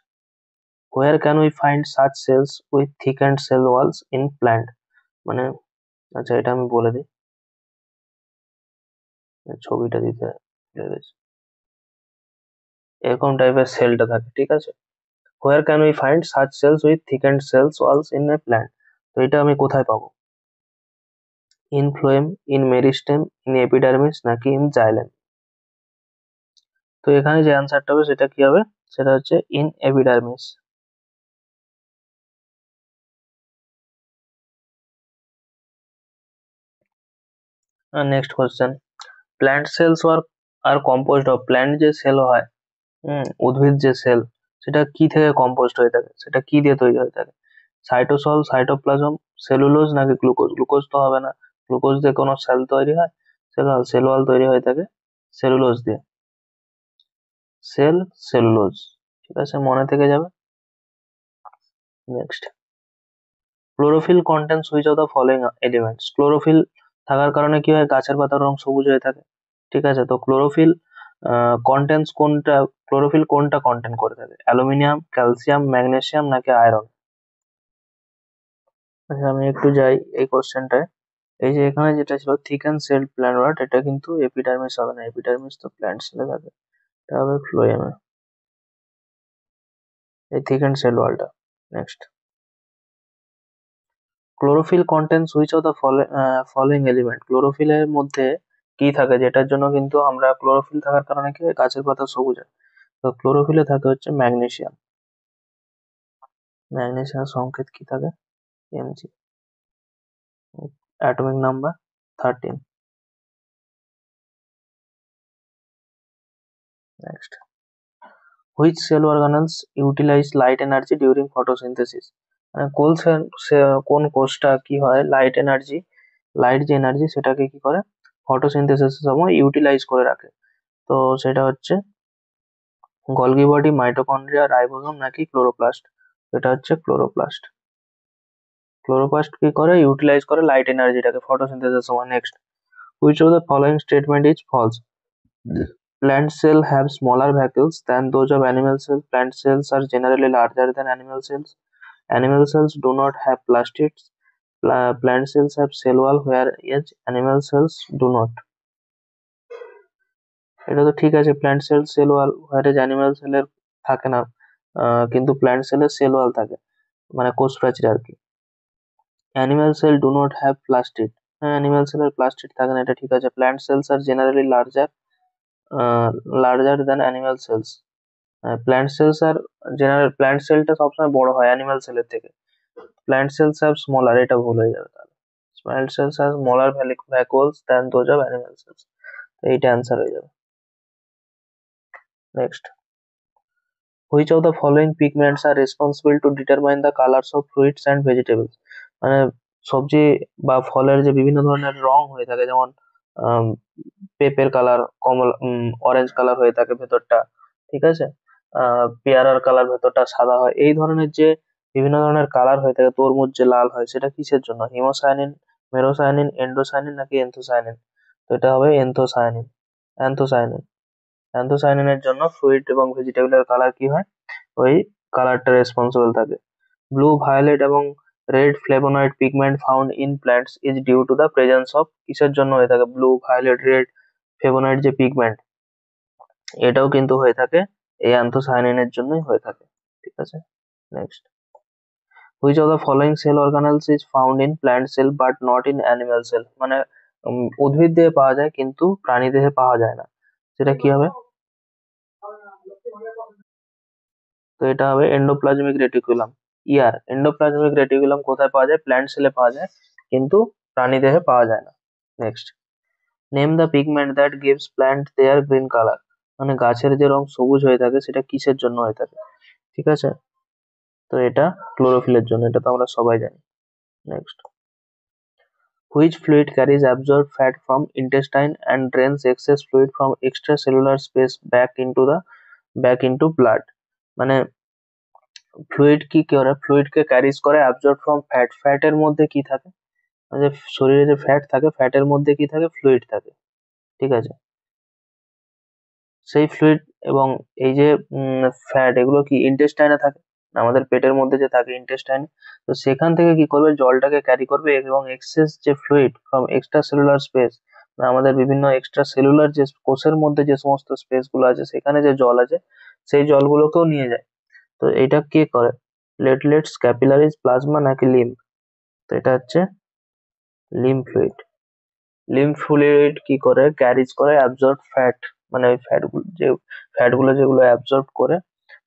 where can we find such cells with thickened cell walls in plant? মানে আচ্ছা এটা আমি বলে দিই, ছবিটা দিতে ভুলে গেছি। এরকম টাইপের সেলটা থাকে, ঠিক আছে। Where can we find such cells with thickened cells walls in a plant? তো এটা আমি কোথায় পাবো? In phloem, in meristem, in epidermis, নাকি ইন জাইলেম? তো এখানে যে অ্যান্সারটা হবে সেটা কি হবে? সেটা হচ্ছে in epidermis. Next question, plant cells are composed of, plant যে সেল হয়, উদ্ভিদ যে সেল, সেটা কি থেকে কম্পোস্ট হয়ে থাকে, সেটা কি দিয়ে তৈরি হয়ে থাকে? সাইটোসল, সাইটোপ্লাজম, সেলুলোজ, নাকি গ্লুকোজ? গ্লুকোজ তো হবে না, গ্লুকোজ দিয়ে কোনো সেল তৈরি হয়? সেল ওয়াল তৈরি হয়ে থাকে সেলুলোজ দিয়ে। সেল, সেলুলোজ, ঠিক আছে, মনে থেকে যাবে। Next, chlorophyll contents which of the following elements? Chlorophyll থাকার কারণে কি হয়? গাছের পাতার রং সবুজ হয়ে থাকে, ঠিক আছে। তো ক্লোরোফিল কন্টেন্টস কোনটা, ক্লোরোফিল কোনটা কন্টেন্ট করে থাকে? অ্যালুমিনিয়াম, ক্যালসিয়াম, ম্যাগনেসিয়াম, নাকি আয়রন? আচ্ছা, আমি একটু যাই এই কোশ্চেনটায়। এই যে এখানে যেটা ছিল থিকেন সেল প্ল্যান্ট রড, এটা কিন্তু এপিডার্মিস হবে না, এপিডার্মিস তো প্ল্যান্ট সেলে থাকে, এটা হবে ফ্লোয়েমে, এই থিকেন সেল ওয়ালটা। Next, chlorophyll contents which of the following element? ক্লোরোফিলের মধ্যে কি থাকে যেটার জন্য কিন্তু আমরা, ক্লোরোফিল থাকার কারণে কি হয়? গাছের পাতা সবুজ হয়। তো ক্লোরোফিলে থাকে হচ্ছে ম্যাগনেসিয়াম। ম্যাগনেসিয়াম সংকেত কি থাকে? Mg, atomic number 13। Next, which cell organelles utilize light energy during photosynthesis? মানে কোন কোষটা কি হয়, লাইট এনার্জি, লাইট যে এনার্জি সেটাকে কি করে ফটোসিনথেসিসের সময় ইউটিলাইজ করে রাখে? তো সেটা হচ্ছে গলগি বডি, মাইটোকন্ড্রিয়া, রাইবোসোম, নাকি ক্লোরোপ্লাস্ট? এটা হচ্ছে ক্লোরোপ্লাস্ট। ক্লোরোপ্লাস্ট কি করে? ইউটিলাইজ করে লাইট এনার্জিটাকে ফটোসিনথেসিসের সময়। Next, which of the following statement is false? Plant cells have smaller vacuoles than those of animal cells. Plant cells are generally larger than animal cells. Animal cells do not have plastids. Plant cells have cell wall whereas animal cells do not. এটা তো ঠিক আছে, plant cell wall, whereas animal সেলের থাকে না, কিন্তু plant সেলের cell wall থাকে, মানে কোষ প্রাচীর আর কি। Animal cell do not have plastid, হ্যাঁ অ্যানিমাল সেলের প্লাস্টিড থাকে না, এটা ঠিক আছে। Plant cells are generally larger than animal cells. Plant cells are general, plant সেলটা সবসময় বড় হয় অ্যানিমাল সেলের থেকে। প্ল্যান্ট সেলস আর স্মলার, এটা ভুল হয়ে যাবে তাহলে। Plant cells are smaller vacuoles than those of animal cells, এইটা অ্যান্সার হয়ে যাবে। Next, which of the following pigments are responsible to determine the colours of fruits and vegetables? মানে সবজি বা ফলের যে বিভিন্ন ধরনের রং হয়ে থাকে, যেমন পেঁপের কালার কমলা, অরেঞ্জ কালার হয়ে থাকে ভেতরটা, ঠিক আছে। পেয়ারার কালার ভেতরটা সাদা হয়, এই ধরনের যে বিভিন্ন ধরনের কালার হয়ে থাকে, তরমুজ যে লাল হয়, সেটা কিসের জন্য? হিমোসায়ানিন, মেরোসায়ানিন, এন্ডোসায়ানিন, নাকি এন্থোসায়ানিন? তো এটা হবে এন্থোসায়ানিন। অ্যান্থোসায়ানিন, অ্যান্থোসায়ানিনের জন্য ফ্রুইট এবং ভেজিটেবলের কালার কি হয়, ওই কালারটা রেসপন্সিবল থাকে। ব্লু, ভায়োলেট এবং red flavonoid pigment found in plants is due to the presence of, কিসের জন্য হয়ে থাকে ব্লু, ভায়োলেট, রেড ফ্লেভোনয়েড যে পিগমেন্ট, এটাও কিন্তু হয়ে থাকে এই অ্যান্থোসায়ানিনের জন্যই হয়ে থাকে, ঠিক আছে। Next, which of the following cell organelles is found in plant cell but not in animal cell? মানে উদ্ভিদ দেহে পাওয়া যায় কিন্তু প্রাণী দেহে পাওয়া যায় না, সেটা কি হবে? তো এটা হবে এন্ডোপ্লাজমিক রেটিকুলাম। এন্ডোপ্লাজমিক রেটিকুলাম কোথায় পাওয়া যায়? প্ল্যান্ট সেলে পাওয়া যায়, কিন্তু প্রাণীদেহে পাওয়া যায় না। Next, name the pigment that gives plant their green colour? মানে গাছের যে রং সবুজ হয়ে থাকে সেটা কিসের জন্য হয়ে থাকে, ঠিক আছে। তো এটা ক্লোরোফিলের জন্য, এটা তো আমরা সবাই জানি। Next, which fluid carries absorb fat from intestine and drains excess fluid from extracellular space back into blood? মানে ফ্লুইড কি করে, ফ্লুইড কে ক্যারিজ করে অ্যাবজর্ব ফ্রম ফ্যাট, ফ্যাটের মধ্যে কি থাকে, যে শরীরে যে ফ্যাট থাকে, ফ্যাটের মধ্যে কি থাকে? ফ্লুইড থাকে, ঠিক আছে। সেই ফ্লুইড এবং এই যে ফ্যাট, এগুলো কি ইন্টেস্টাইনে থাকে, আমাদের পেটের মধ্যে যে থাকে ইন্টেস্টাইনে। তো সেখান থেকে কি করবে, জলটাকে ক্যারি করবে এবং এক্সেস যে fluid from extra cellular space, আমাদের বিভিন্ন এক্সট্রা সেলুলার যে কোষের মধ্যে যে সমস্ত স্পেস গুলো আছে সেখানে যে জল আছে সেই জলগুলোকেও নিয়ে যায়। তো এটা কে করে? প্লেটলেটস, ক্যাপিলারিজ, প্লাজমা নাকি লিম্ফ? তো এটা হচ্ছে লিম্ফ ফ্লুইড। লিম্ফ ফ্লুইড কি করে? ক্যারিজ করে অ্যাবজর্ব ফ্যাট, মানে ওই ফ্যাট গুলো যেগুলো অ্যাবজর্ব করে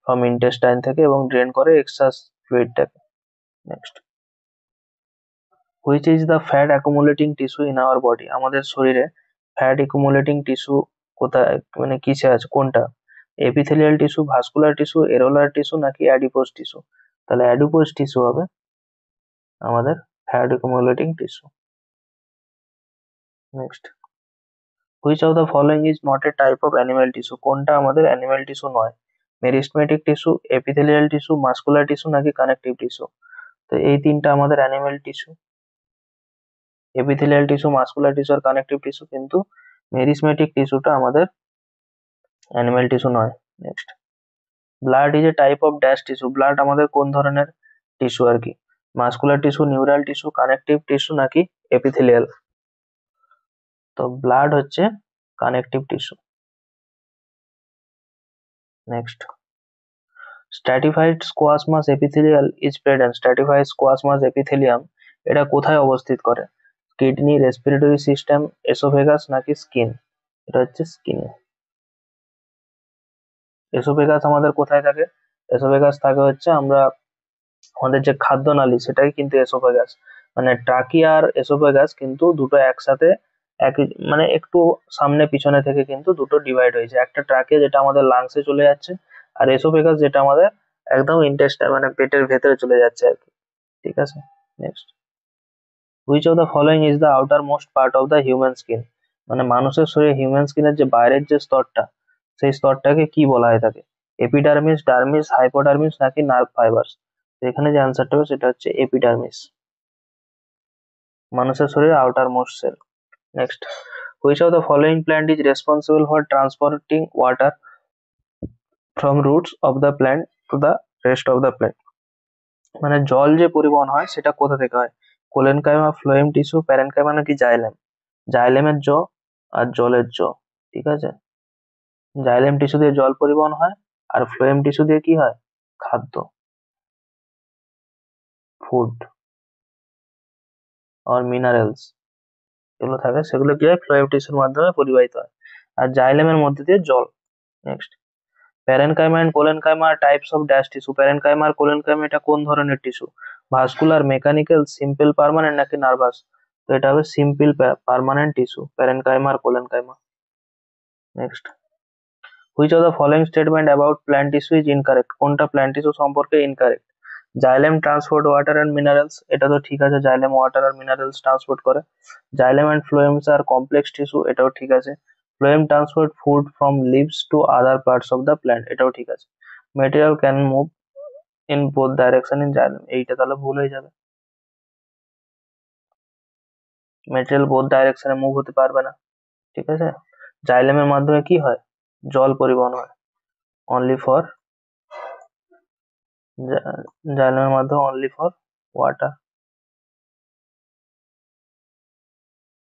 ফ্রম ইন্টেস্টাইন থেকে এবং ড্রেন করে এক্সট্রা ফ্লুইডটাকে। Next, which is the fat accumulating tissue in our body? আমাদের শরীরে ফ্যাট অ্যাকুমুলেটিং টিস্যু কোথায়, মানে কিসে আছে, কোনটা? Epithelial tissue, vascular tissue, areolar tissue নাকি অ্যাডিপোজ টিস্যু? তাহলে অ্যাডিপোজ টিস্যু হবে আমাদের fat accumulating tissue. Next, which of the following is not a type of animal tissue? কোনটা আমাদের অ্যানিমাল টিস্যু নয়? Meristematic tissue, epithelial tissue, muscular tissue নাকি connective tissue? তো এই তিনটা আমাদের animal tissue. Epithelial tissue, muscular tissue আর connective tissue, কিন্তু মেরিস্টেমেটিক টিস্যুটা আমাদের অ্যানিমাল টিস্যু নয়। Next, blood is a type of dash tissue? Blood আমাদের কোন ধরনের টিস্যু আর কি? Muscular tissue, neural tissue, connective tissue নাকি এপিথেলিয়াল? তো ব্লাড হচ্ছে connective tissue. Next, stratified squamous epithelial is present. Stratified squamous epithelium এটা কোথায় অবস্থিত করে? কিডনি, রেসপিরেটরি সিস্টেম, এসোফেগাস নাকি স্কিন? এটা হচ্ছে স্কিনে। এসোফেগাস আমাদের কোথায় থাকে? এসোফেগাস থাকে হচ্ছে আমরা আমাদের যে খাদ্য নালী সেটাই কিন্তু এসোফেগাস। মানে ট্রাকিয়া আর এসোফেগাস কিন্তু দুটো একসাথে একই, মানে একটু সামনে পিছনে থেকে কিন্তু দুটো ডিভাইড হয়েছে। একটা ট্রাকিয়া যেটা আমাদের লাংসে চলে যাচ্ছে, আর এসোফেগাস যেটা আমাদের একদম ইন্টেস্টাইন মানে পেটের ভেতরে চলে যাচ্ছে আর কি। ঠিক আছে। Next, which of the following is the outer most part of the human skin? মানে মানুষের শরীরে হিউম্যান স্কিনের যে বাইরের যে স্তরটা সেই স্তরটাকে কি বলা হয় থাকে? এপিডার্মিস, ডার্মিস, হাইপোডার্মিস নাকি নার্ভ ফাইবার্স? এখানে যে অ্যান্সারটা হবে সেটা হচ্ছে এপিডার্মিস, মানুষের শরীরে outermost cell. Next, which of the following plant is responsible for transporting water from roots of the plant to the rest of the plant? মানে জল যে পরিবহন হয় সেটা কোথা থেকে হয়? কোলেনকাইমা, ফ্লোয়েম টিস্যু, প্যারেনকাইমা নাকি জাইলেম? জাইলেমের জ আর জলের জ। ঠিক আছে। জাইলেম টিস্যু দিয়ে জল পরিবহন হয়, আর ফ্লোয়েম টিস্যু দিয়ে কি হয়? খাদ্য, ফুড আর মিনারেলস যেগুলো থাকে সেগুলো কি হয়? ফ্লোয়েম টিস্যুর মাধ্যমে পরিবাহিত হয়, আর জাইলেমের মধ্যে দিয়ে জল। Next, parenchyma and collenchyma types of dash tissue? Parenchyma আর কোলেনকাইমা এটা কোন ধরনের tissue? Vascular, mechanical, simple permanent নাকি নার্ভাস? তো এটা হবে সিম্পল পার্মানেন্ট টিস্যু, প্যারেনকাইমা আর collenchyma. Next, which of the following statement about plant tissue is incorrect? কোনটা প্ল্যান্ট টিস্যু সম্পর্কে incorrect? Xylem transport water and minerals, এটা তো ঠিক আছে, জাইলেম ওয়াটার আর মিনারেলস ট্রান্সপোর্ট করে। জাইলেম অ্যান্ড ফ্লোয়েমস আর কমপ্লেক্স টিস্যু, এটাও ঠিক আছে। Phloem transport food from leaves to other parts of the plant, এটাও ঠিক আছে। Material can move in both direction in xylem, এইটা তাহলে ভুল হয়ে যাবে। মেটেরিয়াল বোথ ডাইরেকশনে মুভ হতে পারবে না। ঠিক আছে। জাইলেমের মাধ্যমে কি হয়? জল পরিবহন হয় অনলি ফর, জাইলেমের মাধ্যমে only for water.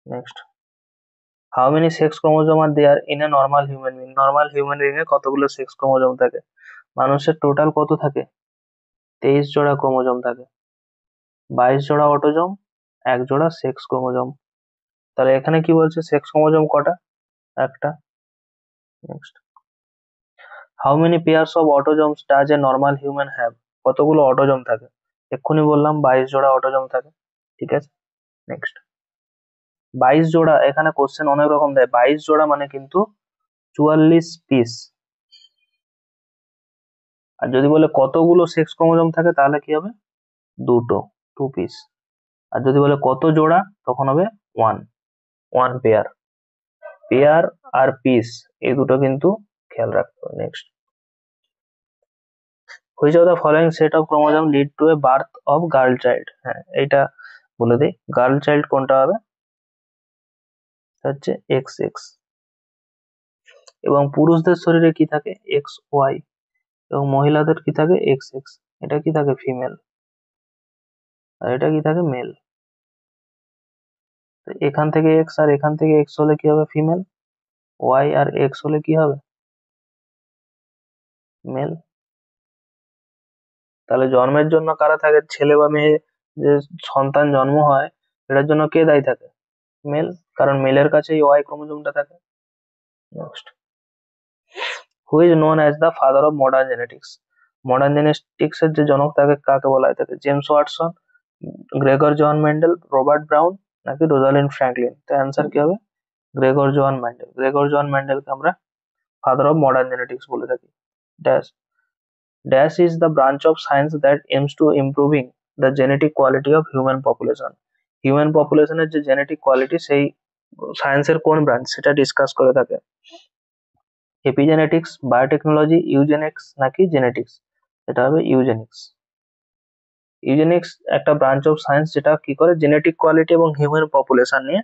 Next, how many sex chromosome are there in a normal human being? Normal human being এ কতগুলো সেক্স ক্রোমোজোম থাকে? মানুষের টোটাল কত থাকে? 23 জোড়া ক্রোমোজোম থাকে। 22 জোড়া অটোজোম, এক জোড়া সেক্স ক্রোমোজোম। তাহলে এখানে কি বলছে? সেক্স ক্রোমোজোম কটা? একটা। Next, how many pairs of autosomes does a normal human have? কতগুলো অটোজোম থাকে? এক্ষুনি বললাম 22 জোড়া অটোজোম থাকে। ঠিক আছে। নেক্সট, 22 জোড়া, এখানে কোশ্চেন অনেক রকম দেয়। 22 জোড়া মানে কিন্তু 44 পিস। আর যদি বলে কতগুলো সেক্স ক্রোমোজোম থাকে তাহলে কি হবে? দুটো, 2 পিস। আর যদি বলে কত জোড়া তখন হবে ওয়ান, ওয়ান পেয়ার। পেয়ার আর পিস এই দুটো কিন্তু খেয়াল রাখতে হবে। Next, which of the following set of chromosome lead to A birth of girl child? হ্যাঁ, এইটা বলে দিই, গার্ল চাইল্ড কোনটা হবে? হচ্ছে এক্স এক্স। এবং পুরুষদের শরীরে কি থাকে? X Y. এবং মহিলাদের কি থাকে? X X. এটা কি থাকে? ফিমেল। আর এটা কি থাকে? মেল। তো এখান থেকে এক্স আর এখান থেকে এক্স হলে কি হবে? ফিমেল। ওয়াই আর এক্স হলে কি হবে? মেল। তাহলে জন্মের জন্য কারা থাকে? ছেলে বা মেয়ে যে সন্তান জন্ম হয় এটার জন্য কে দায়ী থাকে? মেল, কারণ মেলের কাছেই ওয়াই ক্রোমোজোমটা থাকে। Next, who is known as the father of modern genetics? Modern genetics এর যে জনক তাকে কাকে বলা হয় থাকে? James Watson, Gregor John Mendel, Robert Brown, নাকি রোজালিন্ড ফ্র্যাঙ্কলিন? তো অ্যান্সার কি হবে? Gregor John Mendel. Gregor John মেন্ডেলকে আমরা ফাদার অফ মডার্ন জেনেটিক্স বলে থাকি। Dash, dash is the branch of science that aims to improving the genetic quality of human population? Human পপুলেশনের যে genetic quality সেই সায়েন্সের কোন ব্রাঞ্চ সেটা ডিসকাস করে থাকে? এপিজেনেটিক্স, বায়োটেকনোলজি, ইউজেনিক্স, নাকি জেনেটিক্স? এটা হবে ইউজেনিক্স। ইউজেনিক্স একটা ব্রাঞ্চ অফ সায়েন্স যেটা কি করে জেনেটিক কোয়ালিটি এবং হিউম্যান পপুলেশন নিয়ে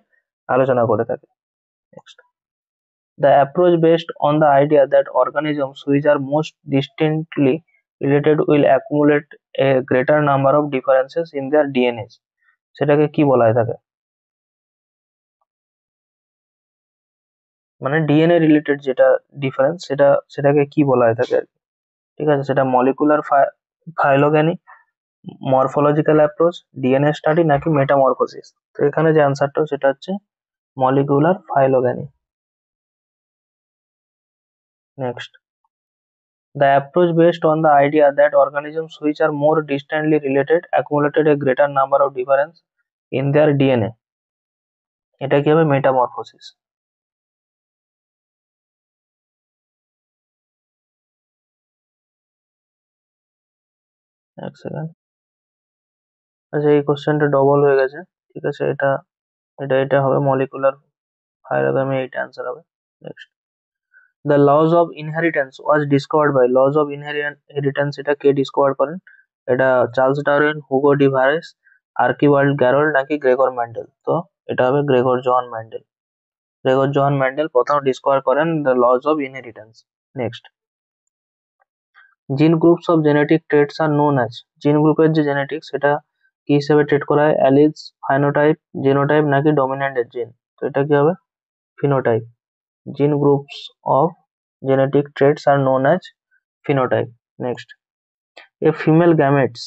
আলোচনা করে থাকে। Next, the approach based on the idea that organisms which are most distinctly related will accumulate a greater number of differences in their DNA, সেটাকে কি বলা হয় থাকে? মানে ডিএনএ রিলেটেড যেটা ডিফারেন্স সেটাকে কি বলা হয় থাকে আর কি। ঠিক আছে, সেটা molecular phylogeny, morphological approach, DNA study, নাকি মেটামরফোসিস? তো এখানে যে অ্যান্সারটা সেটা হচ্ছে molecular phylogeny. Next, the approach based on the idea that organisms which are more distantly related accumulated a greater number of difference in their DNA, এটা কি হবে? মেটামরফোসিস। এক সেকেন্ড। আচ্ছা, এই কোশ্চেনটা ডবল হয়ে গেছে। ঠিক আছে, এটা এটা এটা হবে মলিকুলার ফাইলোগেমি, এইটা অ্যান্সার হবে। Next, the laws of inheritance was discovered by? Laws of inheritance এটা কে ডিসকভার করেন? এটা Charles Darwin, Hugo de Vries, Archibald Garrod, নাকি গ্রেগর মেন্ডেল? তো এটা হবে Gregor John Mendel. Gregor John Mendel প্রথম ডিসকভার করেন the laws of inheritance. Next, gene groups of genetic traits are known as? Gene গ্রুপের যে জেনেটিক সেটা কি হিসেবে ট্রেট করা হয়? অ্যালিজ, ফাইনোটাইপ, জিনোটাইপ, নাকি ডমিন্যান্ট জিন? তো এটা কি হবে? Phenotype. Gene groups of genetic traits are known as phenotype. Next, a female gametes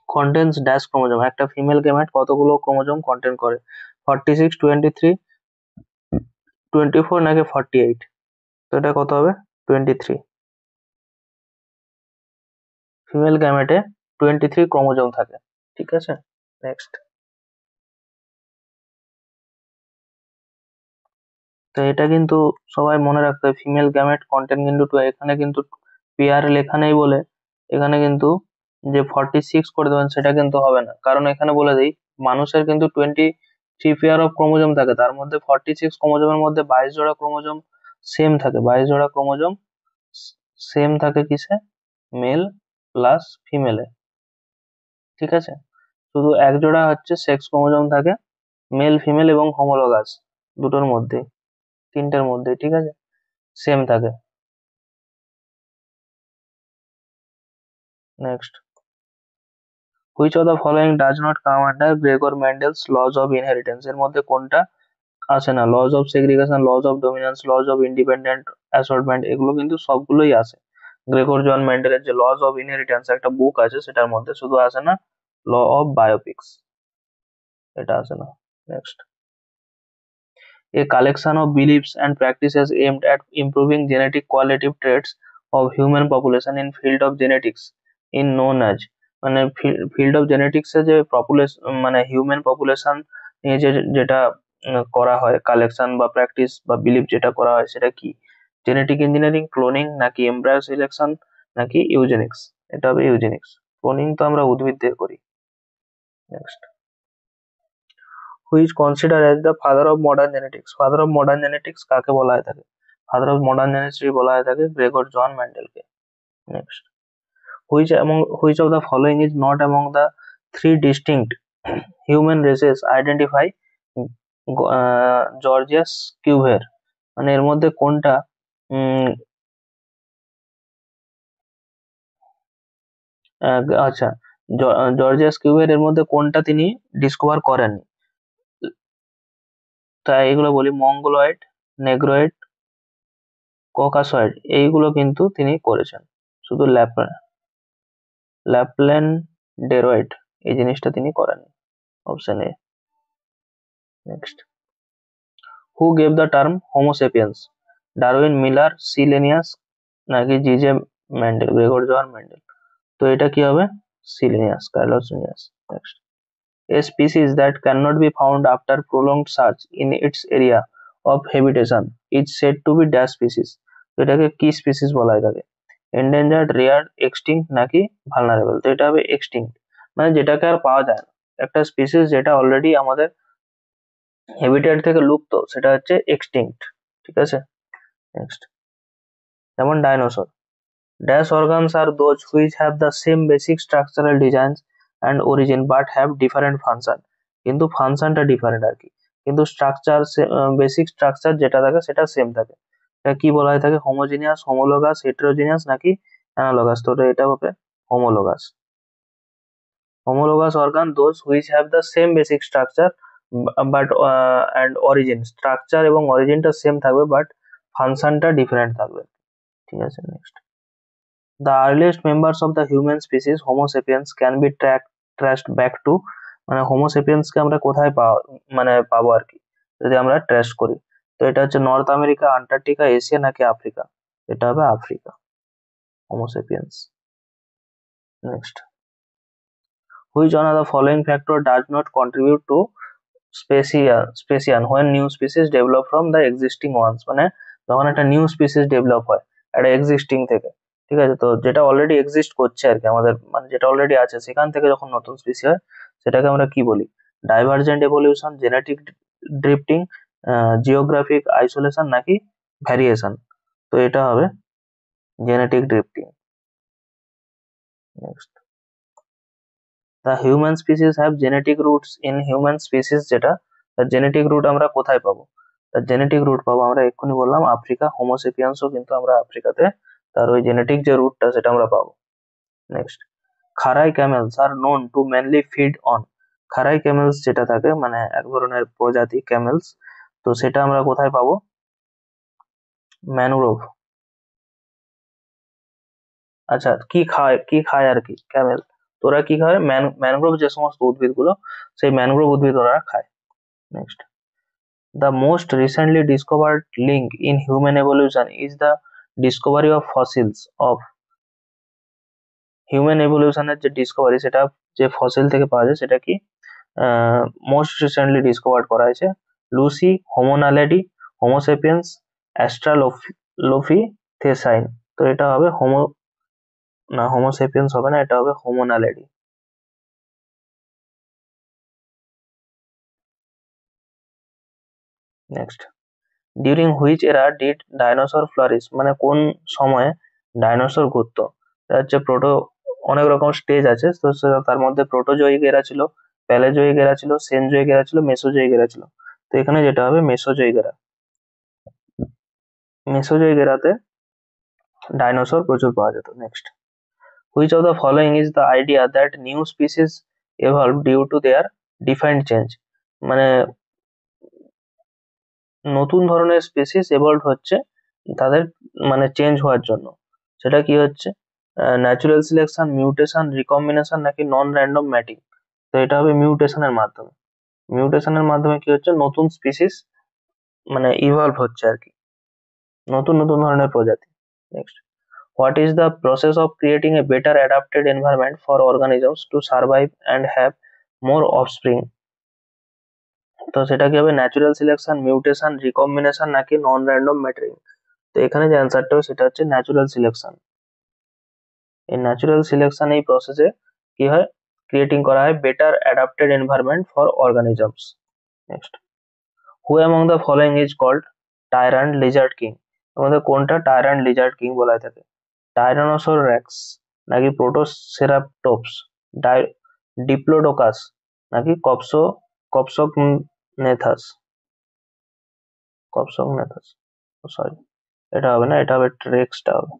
contains dash chromosome? একটা ফিমেল গ্যামেট কতগুলো ক্রোমোজোম কন্টেন করে? 46, 23, 24, নাকি 48? তো এটা কত হবে? 23। ফিমেল গ্যামেটে 23 ক্রোমোজোম থাকে। ঠিক আছে, নেক্সট। তো এটা কিন্তু সবাই মনে রাখতে হবে, ফিমেল গ্যামেট কন্টেন্ট কিন্তু এখানে কিন্তু পেয়ার লেখা নেই বলে এখানে কিন্তু যে 46 করে দেবেন সেটা কিন্তু হবে না, কারণ এখানে বলে দিই মানুষের কিন্তু 23 পেয়ার অফ ক্রোমোজোম থাকে, তার মধ্যে 46 ক্রোমোজোমের মধ্যে 22 জোড়া ক্রোমোজোম সেম থাকে। 22 জোড়া ক্রোমোজোম সেম থাকে কিসে? মেল প্লাস ফিমেলে। ঠিক আছে, শুধু এক জোড়া হচ্ছে সেক্স ক্রোমোজোম থাকে মেল ফিমেল এবং হোমোলোগাস দুটোর মধ্যে, তিনটের মধ্যে। ঠিক আছে, সেম থাকে। Next, which of the following does not come under Gregor Mendel's laws of inheritance? এর মধ্যে কোনটা আসে না? Law of segregation, law of dominance, law of independent assortment, এগুলো কিন্তু সবগুলোই আসে। গ্রেগর জন মেন্ডেলের যে লজ অফ ইনহেরিটেন্স একটা বুক আছে সেটার মধ্যে, শুধু আসে না ল অফ বায়োপিক্স, এটা আসে না। Next, a collection of beliefs and practices aimed at improving genetic qualitative traits of human population in field of genetics in known as, মানে ফিল্ড অফ জেনেটিক্স এ যে পপুলেশন মানে হিউম্যান পপুলেশন নিয়ে যেটা করা হয় কালেকশন বা প্র্যাকটিস বা belief যেটা করা হয় সেটা কি? জেনেটিক ইঞ্জিনিয়ারিং, ক্লোনিং, নাকি এমব্রায়ো সিলেকশন, নাকি ইউজেনিক্স? এটা হবে ইউজেনিক্স। ক্লোনিং তো আমরা উদ্ভিদ দিয়ে করি। Next, who is consider as the father of modern genetics? Father of modern genetics কাকে বলা হয়ে থাকে? ফাদার অফ মডার্ন জেনেটিক্স বলা হয়ে থাকে গ্রেগর জন মেন্ডেলকে। Next, which of the following is not among the three distinct human races identify Georges Cuvier? মানে এর মধ্যে কোনটা উম, আচ্ছা, জর্জিয়াস কিউভের এর মধ্যে কোনটা তিনি ডিসকভার করেননি? তাই এগুলো বলি মঙ্গলয়েড, নেগ্রয়েড, ককাসয়েড এইগুলো কিন্তু তিনি করেছেন। শুধু ল্যাপল্যান্ডেরয়েড এই জিনিসটা তিনি করেননি। Option A. Next, who gave the term homo sapiens? Darwin, Miller, C Linnaeus নাকি G J Mendel, Gregor Johann Mendel? তো এটা কি হবে? C Linnaeus, Carolus Linnaeus. Next, a species that cannot be found after prolonged search in its area of habitation is said to be dash species। তো এটাকে কি species বলা হয়? থাকে endangered, rare, extinct নাকি vulnerable? তো এটা হবে extinct, মানে যেটাকে আর পাওয়া যায় না। একটা স্পিসিস যেটা অলরেডি আমাদের হ্যাবিটেট থেকে লুপ্ত সেটা হচ্ছে এক্সটিংক্ট। ঠিক আছে। নেক্সট, যেমন dinosaur. Dash organs are those which have the same basic structural designs and origin but have different function। কিন্তু ফাংশনটা ডিফারেন্ট আর কি, কিন্তু স্ট্রাকচার, বেসিক স্ট্রাকচার যেটা থাকে সেটা সেম থাকে। এটা কি বলা হয় থাকে? হোমোজিনিয়াস, হোমোলোগাস, হেটেরোজিনিয়াস নাকি অ্যানালগাস? তো এটা হবে homologous. Homologous organ those which have the same basic structure but and origin, structure এবং অরিজিনটা সেম থাকবে বাট ফাংশনটা ডিফারেন্ট থাকবে। ঠিক আছে। Next, the earliest members of the human species homo sapiens can be traced back to, মানে Homo sapiens কে আমরা কোথায় মানে পাবো আর কি যদি আমরা ট্রেস করি? তো এটা হচ্ছে নর্থ আমেরিকা, আন্টার্কটিকা, এশিয়া নাকি আফ্রিকা? এটা হবে Africa, Homo sapiens. Next, which one of the following factor does not contribute to speciation when new species develop from the existing ones? মানে যখন একটা নিউ স্পিসিস ডেভেলপ হয় একটা existing থেকে, ঠিক আছে, তো যেটা অলরেডি এক্সিস্ট করছে আর কি আমাদের, মানে যেটা অলরেডি আছে সেখান থেকে যখন নতুন স্পিসি হয় সেটাকে আমরা কি বলি? Divergent evolution, genetic drifting, geographic isolation নাকি ভ্যারিয়েশন? তো এটা হবে genetic drifting. Next, the human species have genetic roots in human species, যেটা তার জেনেটিক রুট আমরা কোথায় পাবো? তার জেনেটিক রুট পাবো আমরা এক্ষুনি বললাম আফ্রিকা, হোমোসেপিয়ান্সও কিন্তু আমরা আফ্রিকাতে তার ওই জেনেটিক যে রুটটা সেটা আমরা পাবো। Next, Kharai camels are known to mainly feed on. Kharai camels যেটা থাকে মানে এক ধরনের প্রজাতি ক্যামেলস, তো সেটা আমরা কোথায় পাবো? ম্যানগ্রোভ। আচ্ছা, কি খায় আর কি ক্যামেল? তোরা কি খায়? ম্যানগ্রোভ যে সমস্ত উদ্ভিদ গুলো, সেই ম্যানগ্রোভ উদ্ভিদ ওরা খায়। Next, the most recently discovered link in human evolution is the discovery of fossils of। Human এভলিউশনের যে ডিসকভারি সেটা যে ফসিল থেকে পাওয়া যায় সেটা কি মোস্ট রিসেন্টলি ডিসকভার করা হয়েছে? Lucy, homo naledi, homo sapiens, australopithecine. তো এটা হবে হোমোসেপিয়েন্স হবে না, এটা হবে homo naledi. Next, during which era did dinosaur flourish? মানে কোন সময়ে ডাইনোসর ঘুরতো? এটা হচ্ছে অনেক রকম স্টেজ আছে, তো তার মধ্যে প্রোটোজোয়িক এরা ছিল, প্যালেজোয়িক এরা ছিল, সেনজোয়িক এরা ছিল, মেসোজোয়িক এরা ছিল। তো এখানে যেটা হবে মেসোজোয়িক এরা। মেসোজোয়িক এরাতে ডাইনোসর প্রচুর পাওয়া যেত। Next, which of the following is the idea that new species evolve due to their defined change? মানে নতুন ধরনের স্পিসিস এভলভ হচ্ছে তাদের মানে চেঞ্জ হওয়ার জন্য। সেটা কি হচ্ছে? ন্যাচুরাল সিলেকশন, মিউটেশন, রিকম্বিনেশন নাকি নন র্যান্ডম ম্যাটিং? তো এটা হবে মিউটেশনের মাধ্যমে। মিউটেশনের মাধ্যমে কি হচ্ছে? নতুন স্পিসিস মানে ইভলভ হচ্ছে আর কি, নতুন নতুন ধরনের প্রজাতি। Next, what is the process of creating a better adapted environment for organisms to survive and have more offspring? তো সেটা কি হবে? ন্যাচুরাল সিলেকশন, মিউটেশন, রিকম্বিনেশন নাকি নন র্যান্ডম ম্যাটারিং? তো এখানে যে অ্যান্সারটা হবে সেটা হচ্ছে ন্যাচুরাল সিলেকশন। এই ন্যাচুরাল সিলেকশন এই প্রসেসে কি হয়? ক্রিয়েটিং করা হয় better adapted environment for organisms. Next, who among the following is called tyrant lizard king? আমাদের কোনটা টাইরান্ট লিজার্ড কিং বলা হয়ে থাকে? টাইরানোসর রেক্স নাকি প্রোটোসেরাপটোপস, ডিপ্লোডোকাস নাকি কপসকনেথাস? কপসকনেথাস, সরি এটা হবে না, এটা হবে রেক্সটা হবে।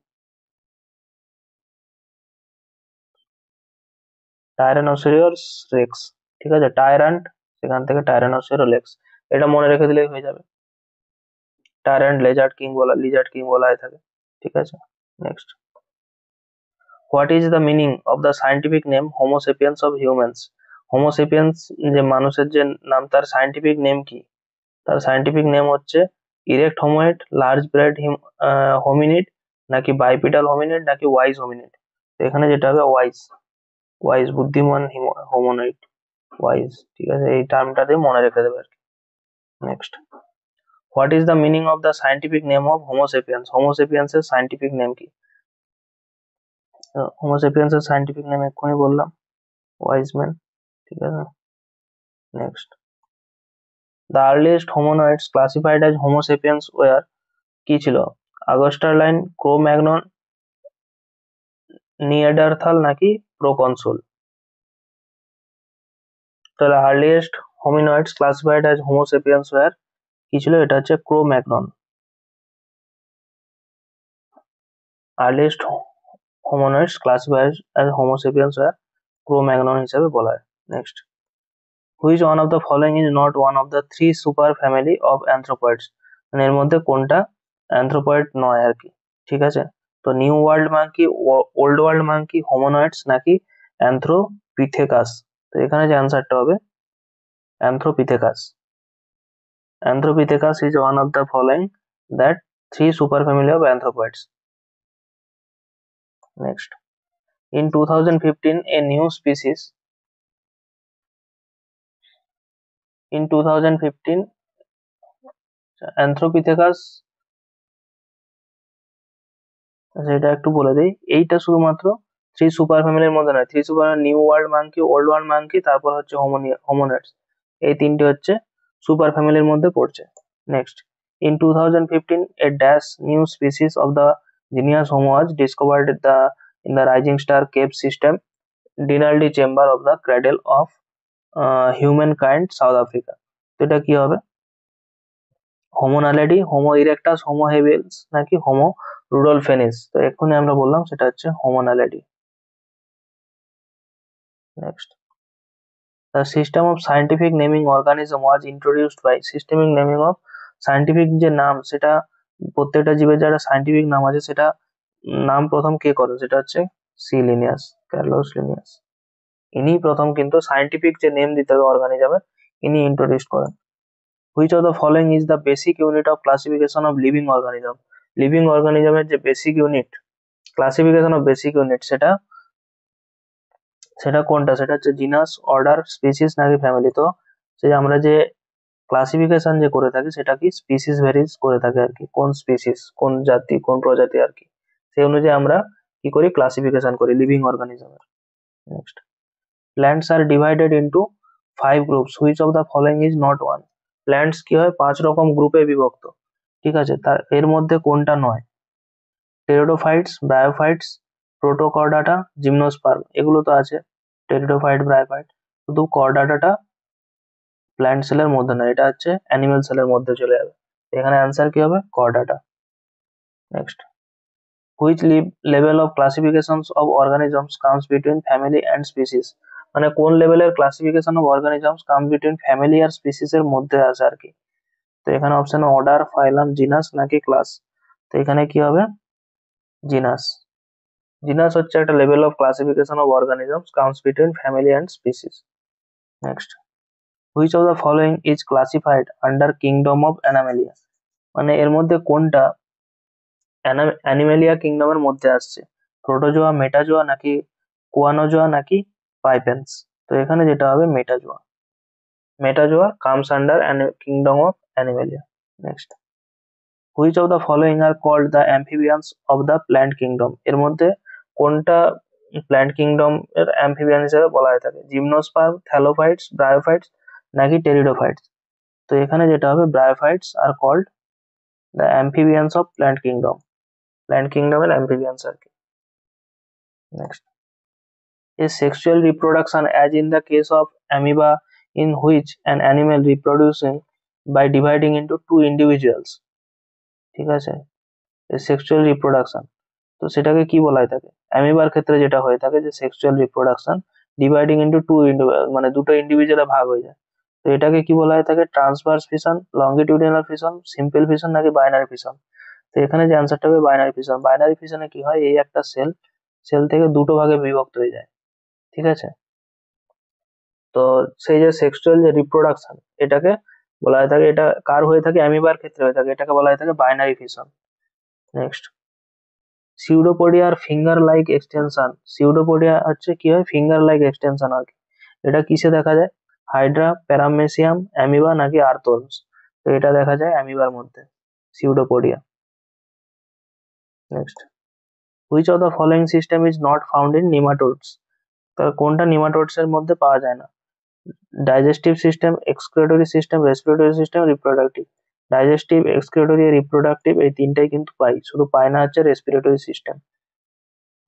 টাইরানোসরিয়াস রেক্স। ঠিক আছে, টাইরান্ট সেখান থেকে টাইরানোসরিয়াস রেক্স। এটা মনে রেখে দিলেই হয়ে যাবে। টাইরান্ট লিজার্ড কিং বলা হয়ে থাকে, ঠিক আছে। Next, what is the meaning of the scientific name Homo sapiens of humans? Homo sapiens যে মানুষের যে নাম, তার সায়েন্টিফিক নেম কি? তার সায়েন্টিফিক নেম হচ্ছে ইরেক্ট হোমোয়েড, লার্জ ব্রেড হোমিনিড, নাকি বাইপিডাল হোমিনিড, নাকি ওয়াইজ হোমিনিড। এখানে যেটা হবে ওয়াইজ, ওয়াইজ বুদ্ধিমান হোমোনয়েড, ওয়াইজ, ঠিক আছে, এই টার্মটা দিয়ে মনে রেখে দেবে আর কি। Next, what is the meaning of the scientific name of homo sapiens? Homo sapiens এর সায়েন্টিফিক নেম কি? হোমোসেপিয়েন্স এর সায়েন্টিফিক নেম এক্ষুনি বললাম, ওয়াইজ ম্যান, ঠিক আছে। Next, the earliest hominoids classified as homo sapiens were, কি ছিল? আগস্টারলাইন, ক্রো ম্যাগনন, নিয়ান্ডারথাল, নাকি প্রোকনসুল? তাহলে earliest hominoids classified as homo sapiens were কি ছিল? এটা হচ্ছে Cro Magnon. Earliest hominoids classified as homo sapiens were Cro Magnon হিসাবে বলা হয়। Next, which one of the following is not one of the three super family of anthropoids? মানে এর মধ্যে কোনটা অ্যানথ্রোপয়েড নয় আর কি, ঠিক আছে। তো new world monkey, old world monkey, hominoids, নাকি অ্যানথ্রোপিথেকাস? তো এখানে যে অ্যান্সারটা হবে অ্যানথ্রোপিথেকাস। Anthropithecus is one of the following that three superfamily of anthropoids. Next, in 2015, a new species. In 2015, Anthropithecus, যেটা একটু বলে দিই, এইটা শুধুমাত্র থ্রি সুপার ফ্যামিলির মধ্যে নয়। Three super, new world monkey, old world monkey, তারপর হচ্ছে হোমোনেডস, এই তিনটে হচ্ছে সুপার ফ্যামিলির মধ্যে পড়ছে। Next, in 2015 a dash new species of the genus Homo was discovered in the Rising Star cave system, Dinaldi chamber of the cradle of humankind, South Africa. তো এটা কি হবে? Homo naledi, homo erectus, homo habilis, নাকি homo rudolfensis? তো এক্ষুনি আমরা বললাম সেটা হচ্ছে homo naledi. Next, the system of scientific naming organism was introduced by systemic naming of scientific যে নাম, সেটা প্রত্যেকটা জীবের যারা সায়েন্টিফিক নাম আছে সেটা নাম প্রথম কে করে? সেটা হচ্ছে সি লিনিয়াস, কার্লোস লিনিয়াস। ইনি প্রথম কিন্তু সায়েন্টিফিক যে নেম দিতে হবে অর্গানিজমের, ইনি ইন্ট্রোডিউস করেন। Which of the following is the basic unit of classification of living organism? Living অর্গানিজমের যে basic unit, classification of basic unit, সেটা সেটা কোনটা? সেটা হচ্ছে জিনাস, অর্ডার, স্পিসিস, নাকি ফ্যামিলি? তো সে আমরা যে ক্লাসিফিকেশন যে করে থাকি সেটা কি স্পিসিস ভেরিজ করে থাকে আর কি, কোন স্পিসিস, কোন জাতি, কোন প্রজাতি আর কি, সেই অনুযায়ী আমরা কি করি? ক্লাসিফিকেশন করি লিভিং অর্গানিজমের। Next, plants are divided into 5 groups, which of the following is not one? Plants কি হয়? 5 রকম গ্রুপে বিভক্ত, ঠিক আছে, তার এর মধ্যে কোনটা নয়? টেরিডোফাইটস, ব্রায়োফাইটস, প্রোটোকর্ডাটা, জিমনোস্পার্ম, এগুলো তো আছে। টেরিডোফাইট, ব্রায়োফাইট, শুধু কর্ডাটাটা প্ল্যান্ট সেলের মধ্যে নয়, এটা হচ্ছে অ্যানিমেল সেলের মধ্যে চলে যাবে। এখানে অ্যান্সার কি হবে? Chordata. Next, which level of classifications of organisms comes between family and species? মানে কোন লেভেলের classification of organisms comes between family আর স্পিসিস এর মধ্যে আছে আর কি। তো এখানে অপশন অর্ডার, ফাইলাম, জিনাস, নাকি ক্লাস? তো এখানে কি হবে? জিনাস। জিনাস হচ্ছে একটা level of classification of organisms comes between family and species. Next, which of the following is classified under kingdom of অ্যানামেলিয়া? মানে এর মধ্যে কোনটা অ্যানিমেলিয়া কিংডমের মধ্যে আসছে? প্রোটোজোয়া, মেটাজোয়া, নাকি কুয়ানোজোয়া, নাকি পাইপেন্স? তো এখানে যেটা হবে metazoa. Metazoa comes under kingdom of animalia. Next, which of the following are called the amphibians of the plant kingdom? এর মধ্যে কোনটা প্ল্যান্ট কিংডম এর অ্যাম্ফিবিয়ান হিসেবে বলা হয়ে থাকে? জিমনোস্পার্ম, থ্যালোফাইটস, ব্রায়োফাইটস, নাকি টেরিডোফাইটস? তো এখানে যেটা হবে bryophytes are called the amphibians of plant kingdom, plant কিংডমের অ্যাম্ফিবিয়ান্স আর কি। Next, is sexual reproduction as in the case of amoeba in which an animal reproducing by dividing into two individuals, ঠিক আছে, sexual reproduction. তো সেটাকে কি বলা হয়ে থাকে? অ্যামিবার ক্ষেত্রে যেটা হয়ে থাকে যে sexual reproduction dividing into two, মানে দুটো ইন্ডিভিজুয়ালে ভাগ হয়ে যায়, তো তো এটাকে কি বলা হয়ে থাকে, transverse fission, longitudinal fission, simple fission নাকি বাইনারি ফিশন? তো এখানে যে অ্যান্সারটা হবে বাইনারি ফিশন। বাইনারি ফিশনে কি হয়, এই একটা সেল সেল থেকে দুটো ভাগে বিভক্ত হয়ে যায়, ঠিক আছে? তো সেই যে সেক্সুয়াল যে রিপ্রোডাকশন, এটাকে বলা হয়ে থাকে, এটা কার হয়ে থাকে, অ্যামিবার ক্ষেত্রে হয়ে থাকে, এটাকে বলা হয়ে থাকে বাইনারি ফিশন। নেক্সট, সিউডোপোডিয়ার ফিঙ্গার লাইক এক্সটেনশন। সিউডোপোডিয়া হচ্ছে কি হয়, ফিঙ্গার লাইক এক্সটেনশন আর কি। এটা কিসে দেখা যায়, হাইড্রা, প্যারামেসিয়াম, অ্যামিবা নাকি আর্থোরস? তো এটা দেখা যায় অ্যামিবার মধ্যে, pseudopodia. Next, which of the following system is not found in nematodes? তার কোনটা নিমাটোডস এর মধ্যে পাওয়া যায় না? Digestive system, excretory system, respiratory system, reproductive. Digestive, excretory, reproductive এই তিনটাই কিন্তু পাই, শুধু পাই না হচ্ছে রেসপিরেটরি সিস্টেম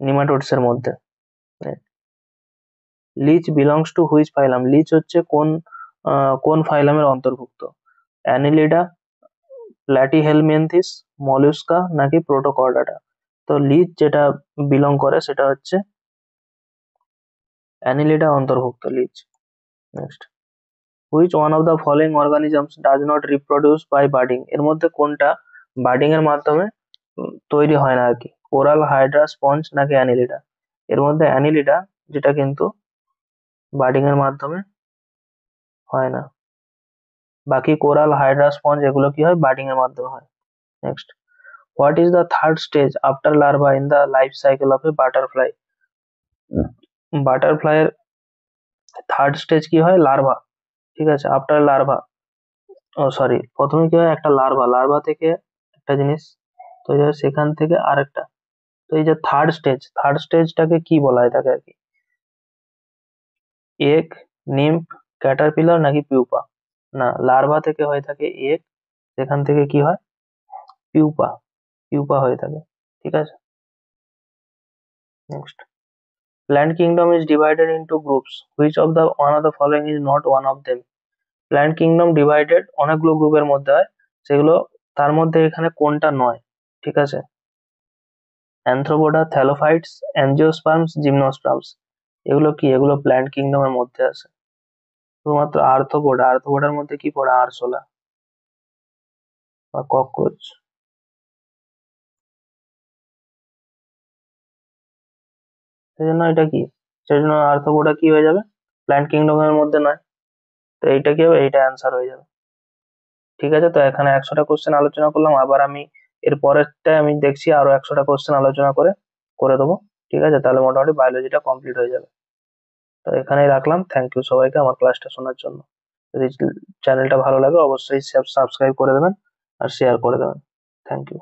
নিমাটোডস এর মধ্যে। লিচ বিলংস টু হুইচ ফাইলাম? লিচ হচ্ছে কোন ফাইলামের অন্তর্ভুক্ত? অ্যানিলিডা, প্ল্যাটিহেলমিনথিস, মলিউস্কা নাকি প্রোটোকর্ডাটা? তো লিচ যেটা বিলং করে সেটা হচ্ছে অ্যানিলিডা অন্তর্ভুক্ত leech. Next, which one of the following organisms does not reproduce by budding? এর মধ্যে কোনটা বাডিং এর মাধ্যমে তৈরি হয় না আর কি? কোরাল, হাইড্রা, স্পঞ্জ নাকি অ্যানিলিডা? এর মধ্যে অ্যানিলিডা, যেটা কিন্তু বাডিং এর মাধ্যমে হয় না। বাকি কোরাল, হাইড্রা, স্পঞ্জ এগুলো কি হয়, বাডিং এর মাধ্যমে হয়। Next, what is the third stage after larva in the life cycle of a butterfly? বাটারফ্লাইয়ের থার্ড স্টেজ কি হয়, লার্ভা, ঠিক আছে? আফটার লার্ভা, ও সরি, প্রথমে কি হয়, একটা লার্ভা, লার্ভা থেকে একটা জিনিস তৈরি হয়, সেখান থেকে আরেকটা। তো এই যে থার্ড স্টেজ, থার্ড স্টেজটাকে কি বলা হয় থাকে আর কি? এগ, নিম্ফ, ক্যাটারপিলার নাকি পিউপা? না, লার্ভা থেকে হয়ে থাকে এগ, সেখান থেকে কি হয়, পিউপা, পিউপা হয়ে থাকে, ঠিক আছে? Next, plant kingdom is divided into groups, which of the one of the following is not one of them? Plant kingdom divided অনেকগুলো গ্রুপের মধ্যে হয়, সেগুলো তার মধ্যে এখানে কোনটা নয়, ঠিক আছে? অ্যানথ্রোপোডা, থ্যালোফাইটস, অ্যাঞ্জিওস্পার্মস, জিমনোস্পার্মস এগুলো কি, এগুলো প্ল্যান্ট কিংডমের মধ্যে আছে। শুধুমাত্র আর্থ্রোপোডা, আর্থ্রোপোডার মধ্যে কি পড়ে, আরশোলা বা ককরোচ। সেই জন্য এটা কি, সেই জন্য আর্থ্রোপোডা কি হয়ে যাবে, প্ল্যান্ট কিংডমের মধ্যে নয়। তো এইটা কি হবে, এইটা অ্যান্সার হয়ে যাবে। ঠিক আছে, তো এখানে 100টা কোশ্চেন আলোচনা করলাম, আবার আমি এর পরেরটায় আমি দেখছি আরো 100টা কোশ্চেন আলোচনা করে করে দেবো। ঠিক আছে, তাহলে মোটামুটি বায়োলজিটা কমপ্লিট হয়ে যাবে। তো এখানেই রাখলাম, থ্যাংক ইউ সবাইকে আমার ক্লাসটা শোনার জন্য। যদি চ্যানেলটা ভালো লাগে অবশ্যই সাবস্ক্রাইব করে দেবেন আর শেয়ার করে দেবেন। Thank you.